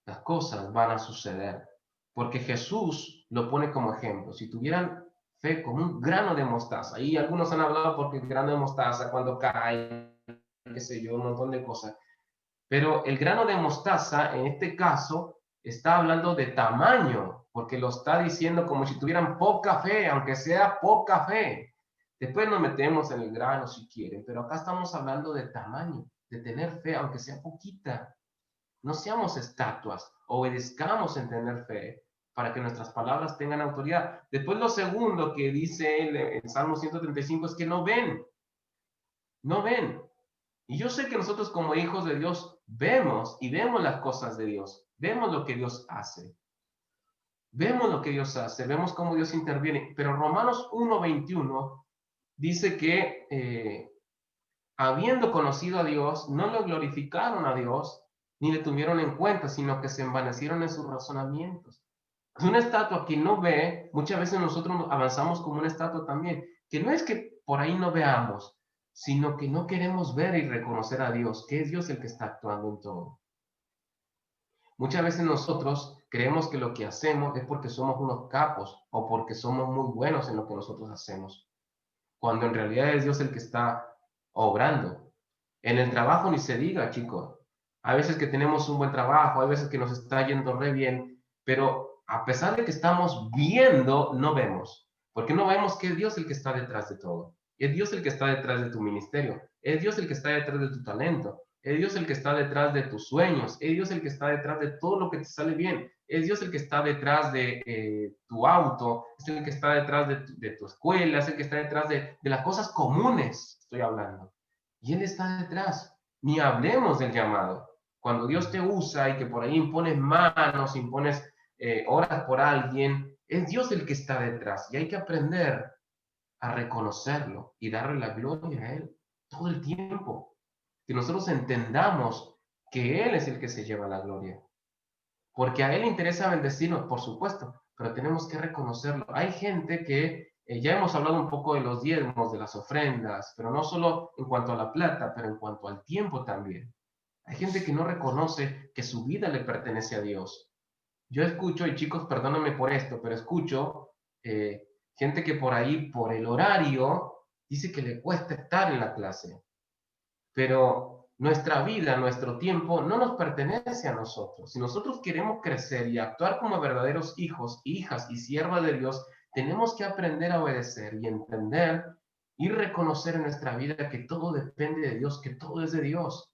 las cosas van a suceder. Porque Jesús lo pone como ejemplo. Si tuvieran fe como un grano de mostaza, y algunos han hablado porque el grano de mostaza cuando cae, qué sé yo, un montón de cosas. Pero el grano de mostaza, en este caso, está hablando de tamaño, porque lo está diciendo como si tuvieran poca fe, aunque sea poca fe. Después nos metemos en el grano si quieren, pero acá estamos hablando de tamaño, de tener fe, aunque sea poquita. No seamos estatuas, obedezcamos en tener fe para que nuestras palabras tengan autoridad. Después lo segundo que dice él en Salmo 135 es que no ven. No ven. Y yo sé que nosotros como hijos de Dios vemos y vemos las cosas de Dios. Vemos lo que Dios hace. Vemos lo que Dios hace. Vemos cómo Dios interviene. Pero Romanos 1:21 dice que habiendo conocido a Dios, no lo glorificaron a Dios, ni le tuvieron en cuenta, sino que se envanecieron en sus razonamientos. Una estatua que no ve, muchas veces nosotros avanzamos como una estatua también, que no es que por ahí no veamos, sino que no queremos ver y reconocer a Dios, que es Dios el que está actuando en todo. Muchas veces nosotros creemos que lo que hacemos es porque somos unos capos o porque somos muy buenos en lo que nosotros hacemos, cuando en realidad es Dios el que está obrando. En el trabajo ni se diga, chicos. Hay veces que tenemos un buen trabajo, hay veces que nos está yendo re bien, pero a pesar de que estamos viendo, no vemos. Porque no vemos que es Dios el que está detrás de todo. Es Dios el que está detrás de tu ministerio. Es Dios el que está detrás de tu talento. Es Dios el que está detrás de tus sueños. Es Dios el que está detrás de todo lo que te sale bien. Es Dios el que está detrás de tu auto. Es el que está detrás de tu escuela. Es el que está detrás de las cosas comunes, estoy hablando. Y Él está detrás. Ni hablemos del llamado. Cuando Dios te usa y que por ahí impones manos, impones oras por alguien, es Dios el que está detrás. Y hay que aprender a reconocerlo y darle la gloria a Él todo el tiempo. Que nosotros entendamos que Él es el que se lleva la gloria. Porque a Él le interesa bendecirnos, por supuesto, pero tenemos que reconocerlo. Hay gente que, ya hemos hablado un poco de los diezmos, de las ofrendas, pero no solo en cuanto a la plata, pero en cuanto al tiempo también. Hay gente que no reconoce que su vida le pertenece a Dios. Yo escucho, y chicos, perdónenme por esto, pero escucho gente que por ahí, por el horario, dice que le cuesta estar en la clase. Pero nuestra vida, nuestro tiempo, no nos pertenece a nosotros. Si nosotros queremos crecer y actuar como verdaderos hijos, hijas y siervas de Dios, tenemos que aprender a obedecer y entender y reconocer en nuestra vida que todo depende de Dios, que todo es de Dios.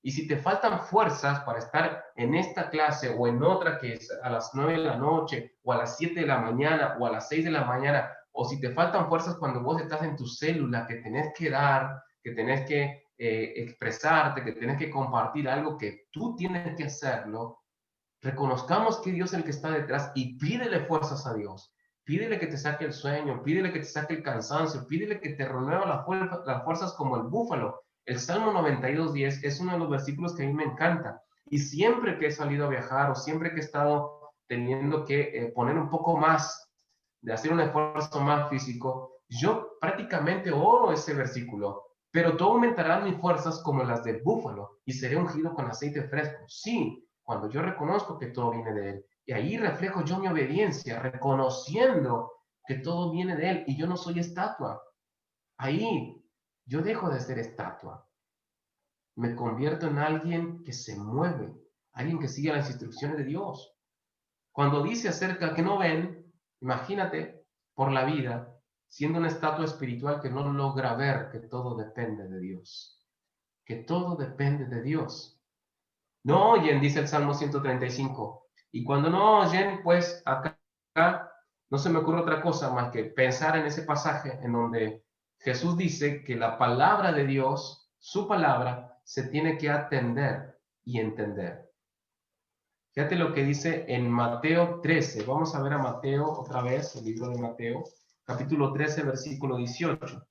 Y si te faltan fuerzas para estar en esta clase o en otra que es a las 9 de la noche o a las 7 de la mañana o a las 6 de la mañana, o si te faltan fuerzas cuando vos estás en tu célula, que tenés que dar, que tenés que expresarte, que tenés que compartir algo que tú tienes que hacerlo, reconozcamos que Dios es el que está detrás y pídele fuerzas a Dios. Pídele que te saque el sueño, pídele que te saque el cansancio, pídele que te renueva las fuerzas como el búfalo. El Salmo 92:10 es uno de los versículos que a mí me encanta. Y siempre que he salido a viajar o siempre que he estado teniendo que poner un poco más, de hacer un esfuerzo más físico, yo prácticamente oro ese versículo. Pero tú aumentarás mis fuerzas como las del búfalo y seré ungido con aceite fresco. Sí, cuando yo reconozco que todo viene de Él. Y ahí reflejo yo mi obediencia, reconociendo que todo viene de Él y yo no soy estatua. Ahí yo dejo de ser estatua. Me convierto en alguien que se mueve, alguien que sigue las instrucciones de Dios. Cuando dice acerca que no ven, imagínate por la vida, siendo una estatua espiritual que no logra ver que todo depende de Dios. Que todo depende de Dios. No oyen, dice el Salmo 135. Y cuando no oyen, pues acá no se me ocurre otra cosa más que pensar en ese pasaje en donde Jesús dice que la palabra de Dios, su palabra, se tiene que atender y entender. Fíjate lo que dice en Mateo 13. Vamos a ver a Mateo otra vez, el libro de Mateo, capítulo 13, versículo 18.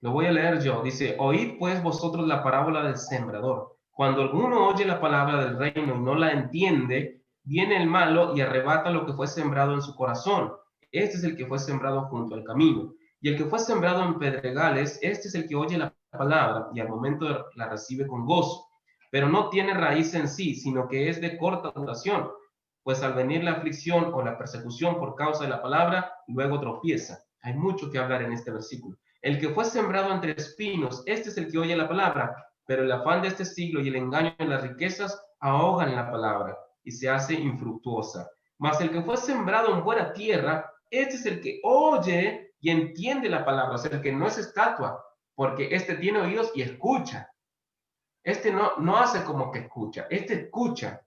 Lo voy a leer yo. Dice, oíd pues vosotros la parábola del sembrador. Cuando alguno oye la palabra del reino y no la entiende, viene el malo y arrebata lo que fue sembrado en su corazón. Este es el que fue sembrado junto al camino. Y el que fue sembrado en pedregales, este es el que oye la palabra y al momento la recibe con gozo. Pero no tiene raíz en sí, sino que es de corta duración. Pues al venir la aflicción o la persecución por causa de la palabra, luego tropieza. Hay mucho que hablar en este versículo. El que fue sembrado entre espinos, este es el que oye la palabra, pero el afán de este siglo y el engaño de las riquezas ahogan la palabra y se hace infructuosa. Mas el que fue sembrado en buena tierra, este es el que oye y entiende la palabra, o sea, el que no es estatua, porque este tiene oídos y escucha. Este no hace como que escucha, este escucha.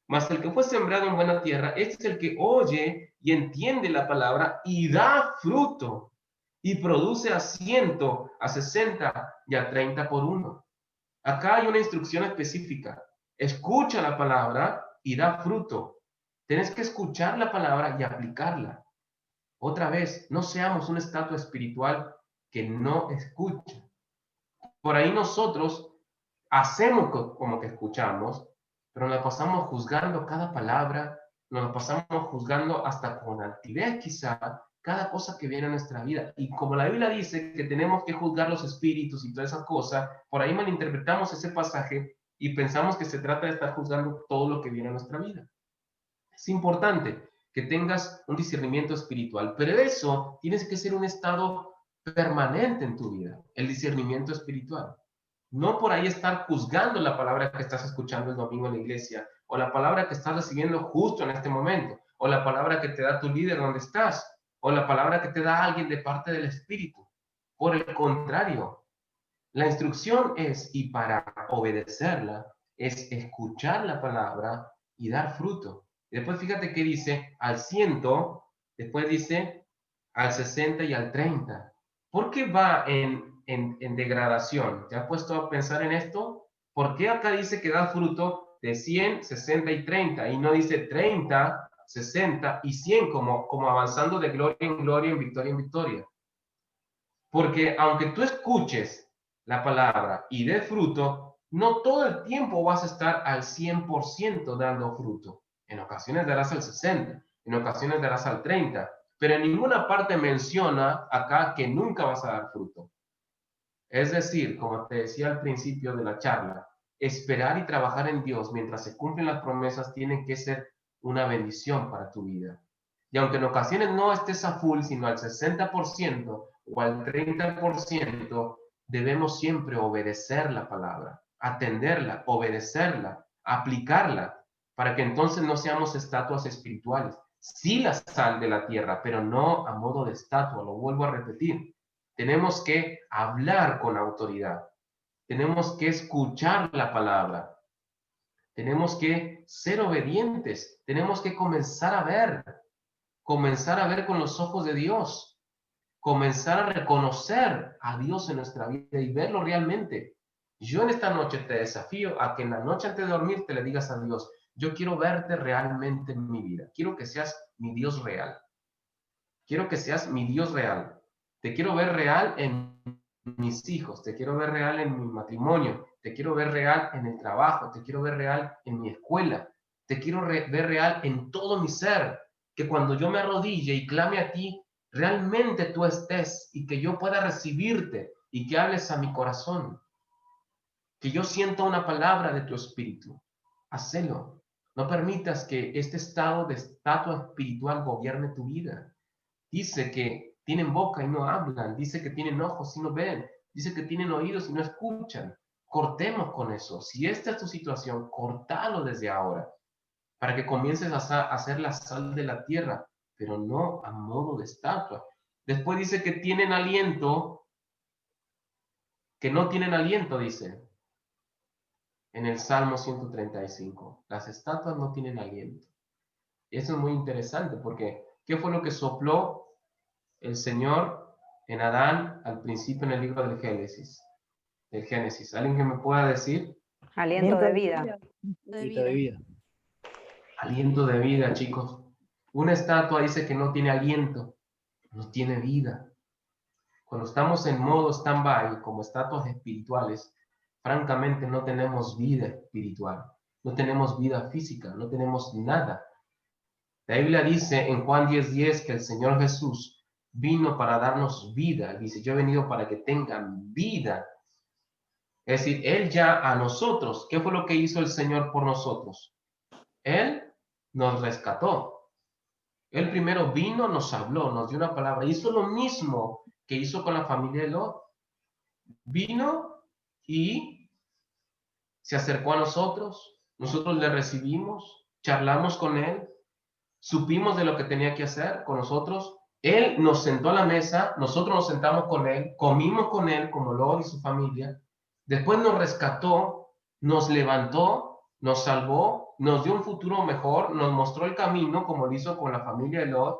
Mas el que fue sembrado en buena tierra, este es el que oye y entiende la palabra y da fruto y produce a 100, a 60 y a 30 por uno. Acá hay una instrucción específica. Escucha la palabra y da fruto. Tienes que escuchar la palabra y aplicarla. Otra vez, no seamos una estatua espiritual que no escucha. Por ahí nosotros hacemos como que escuchamos, pero nos pasamos juzgando cada palabra, nos pasamos juzgando hasta con altivez quizá, cada cosa que viene a nuestra vida. Y como la Biblia dice que tenemos que juzgar los espíritus y todas esas cosas, por ahí malinterpretamos ese pasaje y pensamos que se trata de estar juzgando todo lo que viene a nuestra vida. Es importante que tengas un discernimiento espiritual, pero eso tienes que ser un estado permanente en tu vida, el discernimiento espiritual. No por ahí estar juzgando la palabra que estás escuchando el domingo en la iglesia, o la palabra que estás recibiendo justo en este momento, o la palabra que te da tu líder donde estás, o la palabra que te da alguien de parte del Espíritu. Por el contrario, la instrucción es, y para obedecerla, es escuchar la palabra y dar fruto. Y después fíjate que dice al 100, después dice al 60 y al 30. ¿Por qué va en degradación? ¿Te has puesto a pensar en esto? ¿Por qué acá dice que da fruto de 100, 60 y 30? Y no dice 30, 60 y 100 como avanzando de gloria en gloria, en victoria. Porque aunque tú escuches la palabra y dé fruto, no todo el tiempo vas a estar al 100% dando fruto. En ocasiones darás al 60, en ocasiones darás al 30, pero en ninguna parte menciona acá que nunca vas a dar fruto. Es decir, como te decía al principio de la charla, esperar y trabajar en Dios mientras se cumplen las promesas tiene que ser una bendición para tu vida. Y aunque en ocasiones no estés a full, sino al 60% o al 30%, debemos siempre obedecer la palabra, atenderla, obedecerla, aplicarla, para que entonces no seamos estatuas espirituales. Sí la sal de la tierra, pero no a modo de estatua, lo vuelvo a repetir. Tenemos que hablar con autoridad. Tenemos que escuchar la palabra. Tenemos que ser obedientes. Tenemos que comenzar a ver con los ojos de Dios. Comenzar a reconocer a Dios en nuestra vida y verlo realmente. Yo en esta noche te desafío a que en la noche antes de dormir te le digas a Dios, yo quiero verte realmente en mi vida. Quiero que seas mi Dios real. Quiero que seas mi Dios real. Te quiero ver real en mis hijos, te quiero ver real en mi matrimonio, te quiero ver real en el trabajo, te quiero ver real en mi escuela, te quiero ver real en todo mi ser, que cuando yo me arrodille y clame a ti, realmente tú estés y que yo pueda recibirte y que hables a mi corazón, que yo sienta una palabra de tu espíritu. Hacelo. No permitas que este estado de estatua espiritual gobierne tu vida. Dice que tienen boca y no hablan, dice que tienen ojos y no ven, dice que tienen oídos y no escuchan. Cortemos con eso. Si esta es tu situación, cortalo desde ahora, para que comiences a hacer la sal de la tierra, pero no a modo de estatua. Después dice que tienen aliento, que no tienen aliento, dice en el Salmo 135. Las estatuas no tienen aliento. Y eso es muy interesante, porque ¿qué fue lo que sopló el Señor en Adán al principio en el libro del Génesis? ¿Alguien que me pueda decir? Aliento de vida. Aliento de vida. Aliento de vida, chicos. Una estatua dice que no tiene aliento, no tiene vida. Cuando estamos en modo stand-by, como estatuas espirituales, francamente no tenemos vida espiritual, no tenemos vida física, no tenemos nada. La Biblia dice en Juan 10:10 que el Señor Jesús vino para darnos vida. Dice, yo he venido para que tengan vida. Es decir, Él ya a nosotros, ¿qué fue lo que hizo el Señor por nosotros? Él nos rescató. Él primero vino, nos habló, nos dio una palabra. Hizo lo mismo que hizo con la familia de Lot. Vino y se acercó a nosotros. Nosotros le recibimos, charlamos con Él, supimos de lo que tenía que hacer con nosotros. Él nos sentó a la mesa, nosotros nos sentamos con Él, comimos con Él como Lot y su familia. Después nos rescató, nos levantó, nos salvó, nos dio un futuro mejor, nos mostró el camino como lo hizo con la familia de Lot.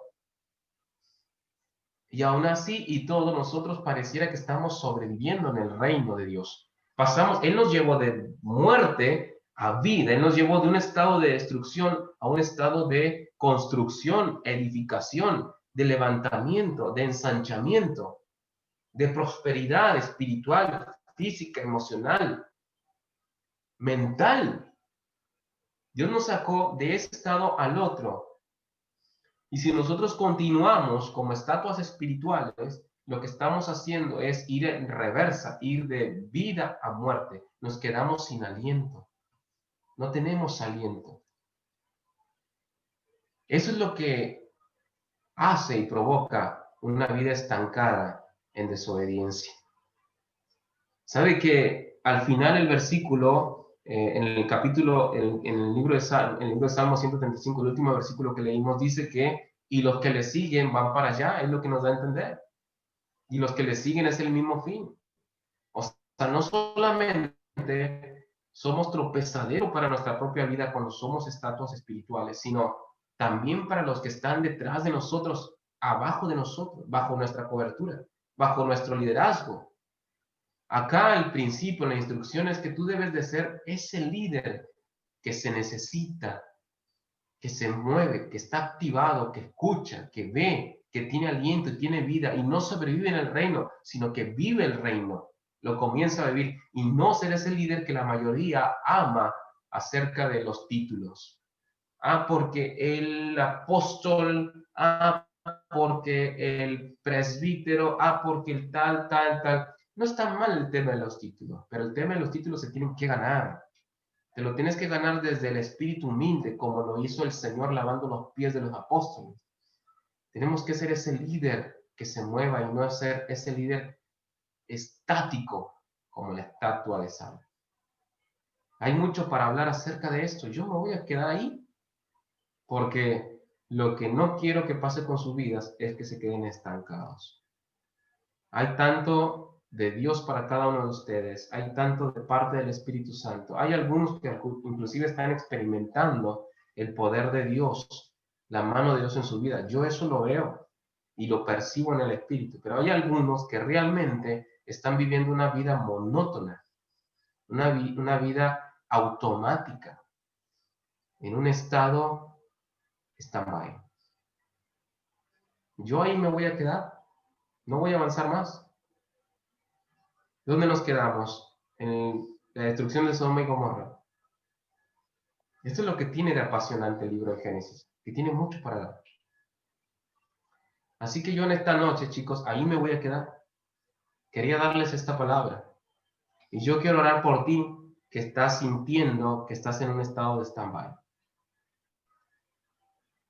Y aún así y todo, nosotros pareciera que estamos sobreviviendo en el reino de Dios. Él nos llevó de muerte a vida, Él nos llevó de un estado de destrucción a un estado de construcción, edificación, de levantamiento, de ensanchamiento, de prosperidad espiritual, física, emocional, mental. Dios nos sacó de ese estado al otro. Y si nosotros continuamos como estatuas espirituales, lo que estamos haciendo es ir en reversa, ir de vida a muerte. Nos quedamos sin aliento. No tenemos aliento. Eso es lo que hace y provoca una vida estancada en desobediencia. ¿Sabe que al final el versículo, en el capítulo, en el libro de Salmo 135, el último versículo que leímos, dice que, y los que le siguen van para allá, es lo que nos da a entender. Y los que le siguen es el mismo fin. O sea, no solamente somos tropezadero para nuestra propia vida cuando somos estatuas espirituales, sino también para los que están detrás de nosotros, abajo de nosotros, bajo nuestra cobertura, bajo nuestro liderazgo. Acá el principio, la instrucción es que tú debes de ser ese líder que se necesita, que se mueve, que está activado, que escucha, que ve, que tiene aliento y tiene vida y no sobrevive en el reino, sino que vive el reino, lo comienza a vivir y no ser ese líder que la mayoría ama acerca de los títulos. Porque el apóstol, porque el presbítero, porque el tal. No está mal el tema de los títulos, pero el tema de los títulos se tienen que ganar. Te lo tienes que ganar desde el espíritu humilde, como lo hizo el Señor lavando los pies de los apóstoles. Tenemos que ser ese líder que se mueva y no ser ese líder estático como la estatua de sal. Hay mucho para hablar acerca de esto. Yo me voy a quedar ahí porque lo que no quiero que pase con sus vidas es que se queden estancados. Hay tanto de Dios para cada uno de ustedes, hay tanto de parte del Espíritu Santo. Hay algunos que inclusive están experimentando el poder de Dios, la mano de Dios en su vida. Yo eso lo veo y lo percibo en el Espíritu, pero hay algunos que realmente están viviendo una vida monótona, una vida automática, en un estado stand-by. Yo ahí me voy a quedar, no voy a avanzar más. ¿Dónde nos quedamos? En la destrucción de Sodoma y Gomorra. Esto es lo que tiene de apasionante el libro de Génesis, que tiene mucho para dar. Así que yo en esta noche, chicos, ahí me voy a quedar. Quería darles esta palabra. Y yo quiero orar por ti que estás sintiendo que estás en un estado de stand-by.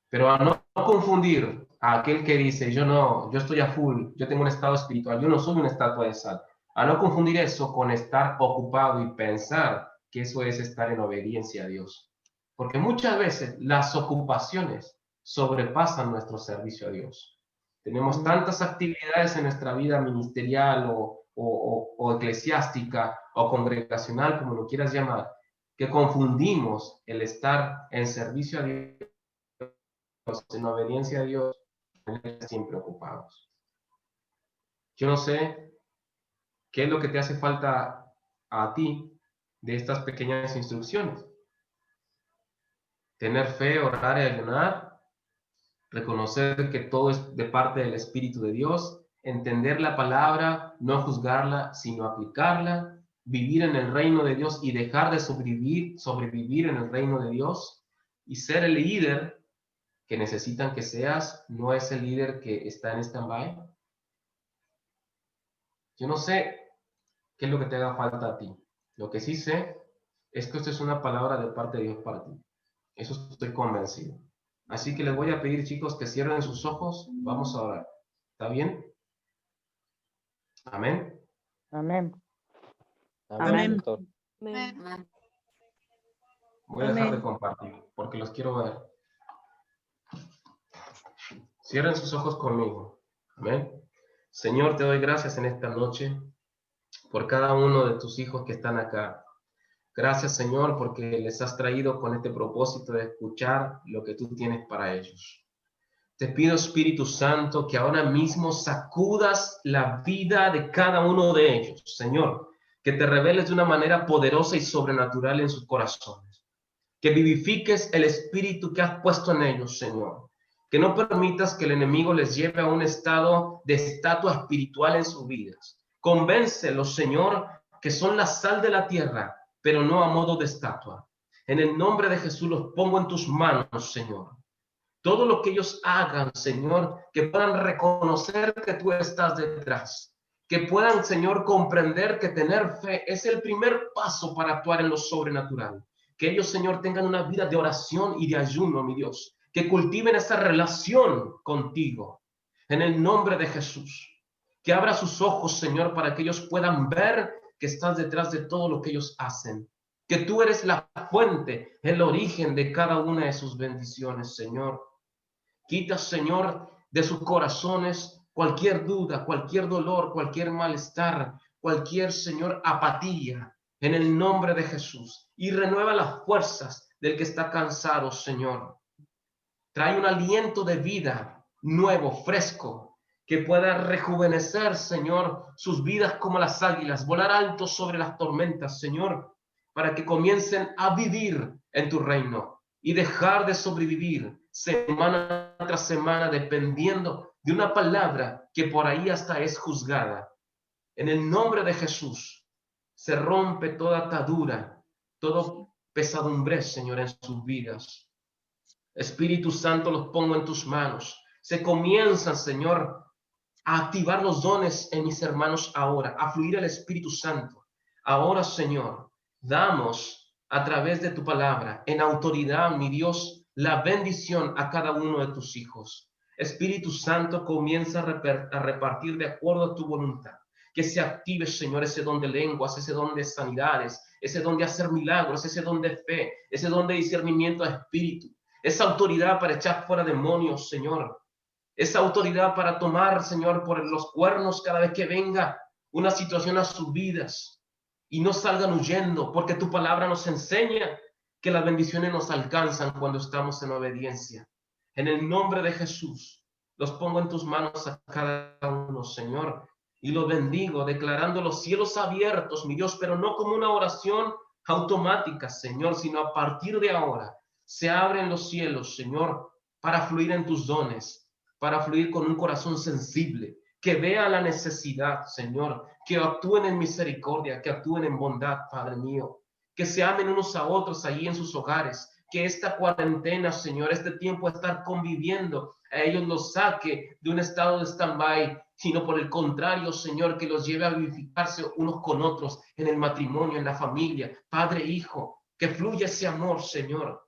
Pero a no confundir a aquel que dice, yo estoy a full, yo tengo un estado espiritual, yo no soy una estatua de sal. A no confundir eso con estar ocupado y pensar que eso es estar en obediencia a Dios. Porque muchas veces las ocupaciones sobrepasan nuestro servicio a Dios. Tenemos tantas actividades en nuestra vida ministerial o eclesiástica o congregacional, como lo quieras llamar, que confundimos el estar en servicio a Dios, en obediencia a Dios, siempre ocupados. Yo no sé ¿qué es lo que te hace falta a ti de estas pequeñas instrucciones? Tener fe, orar y ayunar, reconocer que todo es de parte del Espíritu de Dios, entender la palabra, no juzgarla, sino aplicarla, vivir en el reino de Dios y dejar de sobrevivir en el reino de Dios y ser el líder que necesitan que seas, no es el líder que está en stand-by. Yo no sé qué es lo que te haga falta a ti. Lo que sí sé es que esto es una palabra de parte de Dios para ti. Eso estoy convencido. Así que les voy a pedir, chicos, que cierren sus ojos. Vamos a orar. ¿Está bien? Amén. Amén. Amén. Doctor. Amén. Voy a dejar de compartir porque los quiero ver. Cierren sus ojos conmigo. Amén. Señor, te doy gracias en esta noche por cada uno de tus hijos que están acá. Gracias, Señor, porque les has traído con este propósito de escuchar lo que tú tienes para ellos. Te pido, Espíritu Santo, que ahora mismo sacudas la vida de cada uno de ellos, Señor, que te reveles de una manera poderosa y sobrenatural en sus corazones, que vivifiques el espíritu que has puesto en ellos, Señor, que no permitas que el enemigo les lleve a un estado de estatua espiritual en sus vidas. Convéncelos, Señor, que son la sal de la tierra, pero no a modo de estatua. En el nombre de Jesús los pongo en tus manos, Señor. Todo lo que ellos hagan, Señor, que puedan reconocer que tú estás detrás. Que puedan, Señor, comprender que tener fe es el primer paso para actuar en lo sobrenatural. Que ellos, Señor, tengan una vida de oración y de ayuno, mi Dios. Que cultiven esa relación contigo. En el nombre de Jesús. Que abra sus ojos, Señor, para que ellos puedan ver que estás detrás de todo lo que ellos hacen. Que tú eres la fuente, el origen de cada una de sus bendiciones, Señor. Quita, Señor, de sus corazones cualquier duda, cualquier dolor, cualquier malestar, cualquier, Señor, apatía, en el nombre de Jesús. Y renueva las fuerzas del que está cansado, Señor. Trae un aliento de vida nuevo, fresco, que pueda rejuvenecer, Señor, sus vidas como las águilas, volar alto sobre las tormentas, Señor, para que comiencen a vivir en tu reino y dejar de sobrevivir semana tras semana dependiendo de una palabra que por ahí hasta es juzgada. En el nombre de Jesús se rompe toda atadura, toda pesadumbre, Señor, en sus vidas. Espíritu Santo, los pongo en tus manos. Se comienzan, Señor, a activar los dones en mis hermanos ahora, a fluir el Espíritu Santo. Ahora, Señor, damos a través de tu palabra, en autoridad, mi Dios, la bendición a cada uno de tus hijos. Espíritu Santo, comienza a repartir de acuerdo a tu voluntad. Que se active, Señor, ese don de lenguas, ese don de sanidades, ese don de hacer milagros, ese don de fe, ese don de discernimiento de espíritu. Esa autoridad para echar fuera demonios, Señor. Esa autoridad para tomar, Señor, por los cuernos cada vez que venga una situación a sus vidas. Y no salgan huyendo, porque tu palabra nos enseña que las bendiciones nos alcanzan cuando estamos en obediencia. En el nombre de Jesús, los pongo en tus manos a cada uno, Señor. Y los bendigo, declarando los cielos abiertos, mi Dios, pero no como una oración automática, Señor, sino a partir de ahora. Se abren los cielos, Señor, para fluir en tus dones, para fluir con un corazón sensible, que vea la necesidad, Señor, que actúen en misericordia, que actúen en bondad, Padre mío, que se amen unos a otros allí en sus hogares, que esta cuarentena, Señor, este tiempo de estar conviviendo, a ellos los saque de un estado de stand-by, sino por el contrario, Señor, que los lleve a vivificarse unos con otros en el matrimonio, en la familia, Padre, Hijo, que fluya ese amor, Señor.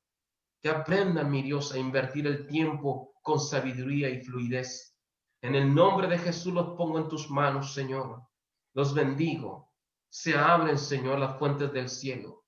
Que aprendan, mi Dios, a invertir el tiempo con sabiduría y fluidez. En el nombre de Jesús los pongo en tus manos, Señor. Los bendigo. Se abren, Señor, las fuentes del cielo.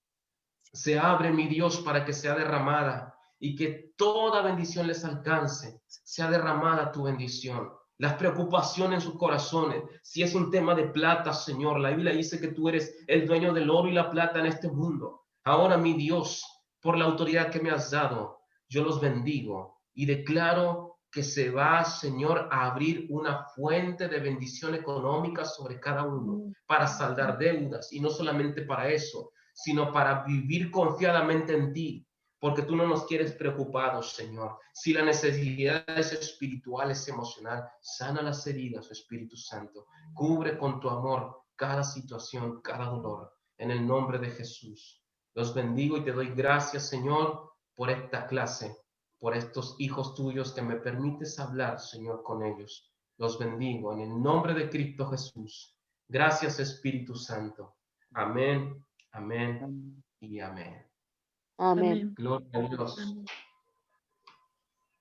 Se abre, mi Dios, para que sea derramada y que toda bendición les alcance. Sea derramada tu bendición. Las preocupaciones en sus corazones. Si es un tema de plata, Señor, la Biblia dice que tú eres el dueño del oro y la plata en este mundo. Ahora, mi Dios, por la autoridad que me has dado, yo los bendigo y declaro que se va, Señor, a abrir una fuente de bendición económica sobre cada uno para saldar deudas, y no solamente para eso, sino para vivir confiadamente en ti, porque tú no nos quieres preocupados, Señor. Si la necesidad es espiritual, es emocional, sana las heridas, Espíritu Santo. Cubre con tu amor cada situación, cada dolor, en el nombre de Jesús. Los bendigo y te doy gracias, Señor, por esta clase, por estos hijos tuyos que me permites hablar, Señor, con ellos. Los bendigo en el nombre de Cristo Jesús. Gracias, Espíritu Santo. Amén, amén y amén. Amén. Gloria a Dios.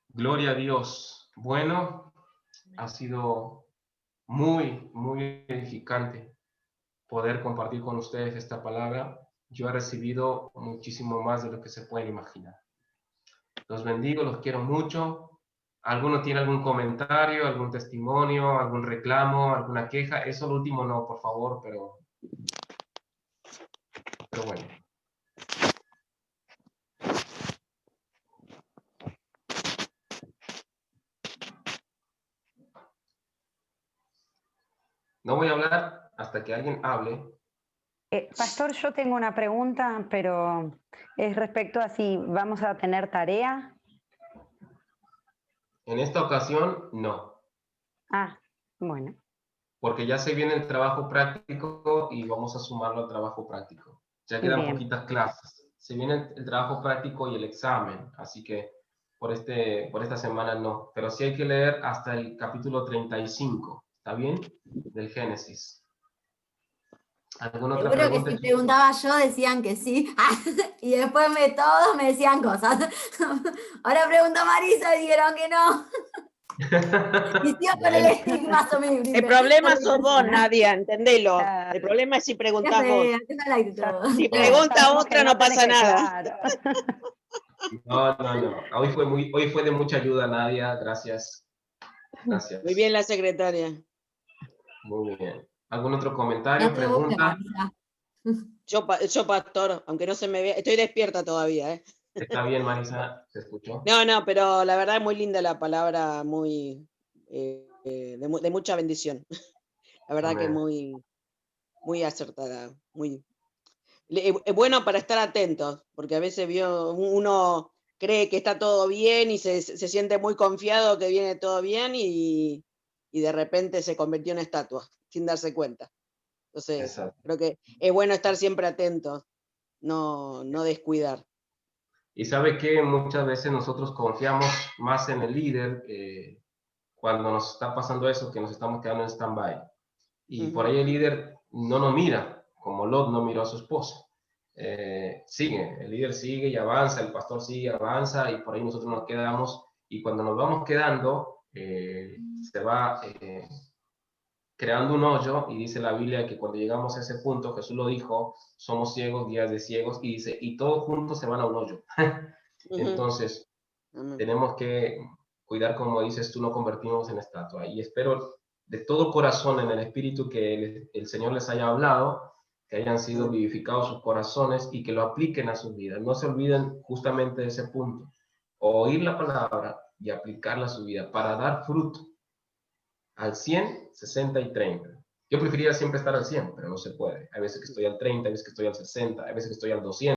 Gloria a Dios. Bueno, ha sido muy, muy edificante poder compartir con ustedes esta palabra. Yo he recibido muchísimo más de lo que se pueden imaginar. Los bendigo, los quiero mucho. ¿Alguno tiene algún comentario, algún testimonio, algún reclamo, alguna queja? Eso lo último no, por favor, pero bueno. No voy a hablar hasta que alguien hable. Pastor, yo tengo una pregunta, pero es respecto a si vamos a tener tarea. En esta ocasión, no. Ah, bueno. Porque ya se viene el trabajo práctico y vamos a sumarlo al trabajo práctico. Ya quedan Bien. poquitas clases. Se viene el trabajo práctico y el examen, así que por esta semana no, pero sí hay que leer hasta el capítulo 35, ¿está bien? Del Génesis. ¿Alguna otra Seguro que pregunta, si chicos? preguntaba yo decían que sí, y después todos me decían cosas. Ahora preguntó Marisa y dijeron que no. Y sigo con el Bueno, estigma, El problema sos vos, Nadia. Nadia, entendelo. Claro. El problema es si Qué preguntás vos. fea, qué mala actitud. Si Ya pregunta sabemos que otra no tenés pasa que- nada. claro. no. Hoy fue de mucha ayuda, Nadia. Gracias. Gracias. Muy bien la secretaria. Muy bien. ¿Algún otro No comentario, te busques, pregunta? Marisa. Yo pastor, aunque no se me vea, estoy despierta todavía, ¿eh? Está bien, Marisa, ¿se escuchó? No, pero la verdad es muy linda la palabra, muy de mucha bendición. La verdad que Amén. muy acertada, es bueno para estar atentos, porque a veces uno cree que está todo bien y se siente muy confiado que viene todo bien y de repente se convirtió en estatua, sin darse cuenta. Entonces, Exacto. creo que es bueno estar siempre atentos, no descuidar. Y sabe que muchas veces nosotros confiamos más en el líder cuando nos está pasando eso, que nos estamos quedando en stand-by. Y por ahí el líder no nos mira, como Lot no miró a su esposa. Sigue, el líder sigue y avanza, el pastor sigue y avanza, y por ahí nosotros nos quedamos, y cuando nos vamos quedando, se va creando un hoyo, y dice la Biblia que cuando llegamos a ese punto, Jesús lo dijo, somos ciegos, guías de ciegos, y dice, y todos juntos se van a un hoyo. Entonces, tenemos que cuidar, como dices tú, no convertirnos en estatua. Y espero de todo corazón en el Espíritu que el Señor les haya hablado, que hayan sido vivificados sus corazones y que lo apliquen a sus vidas. No se olviden justamente de ese punto. Oír la palabra y aplicarla a su vida para dar fruto al 100, 60 y 30. Yo preferiría siempre estar al 100, pero no se puede. Hay veces que estoy al 30, hay veces que estoy al 60, hay veces que estoy al 200.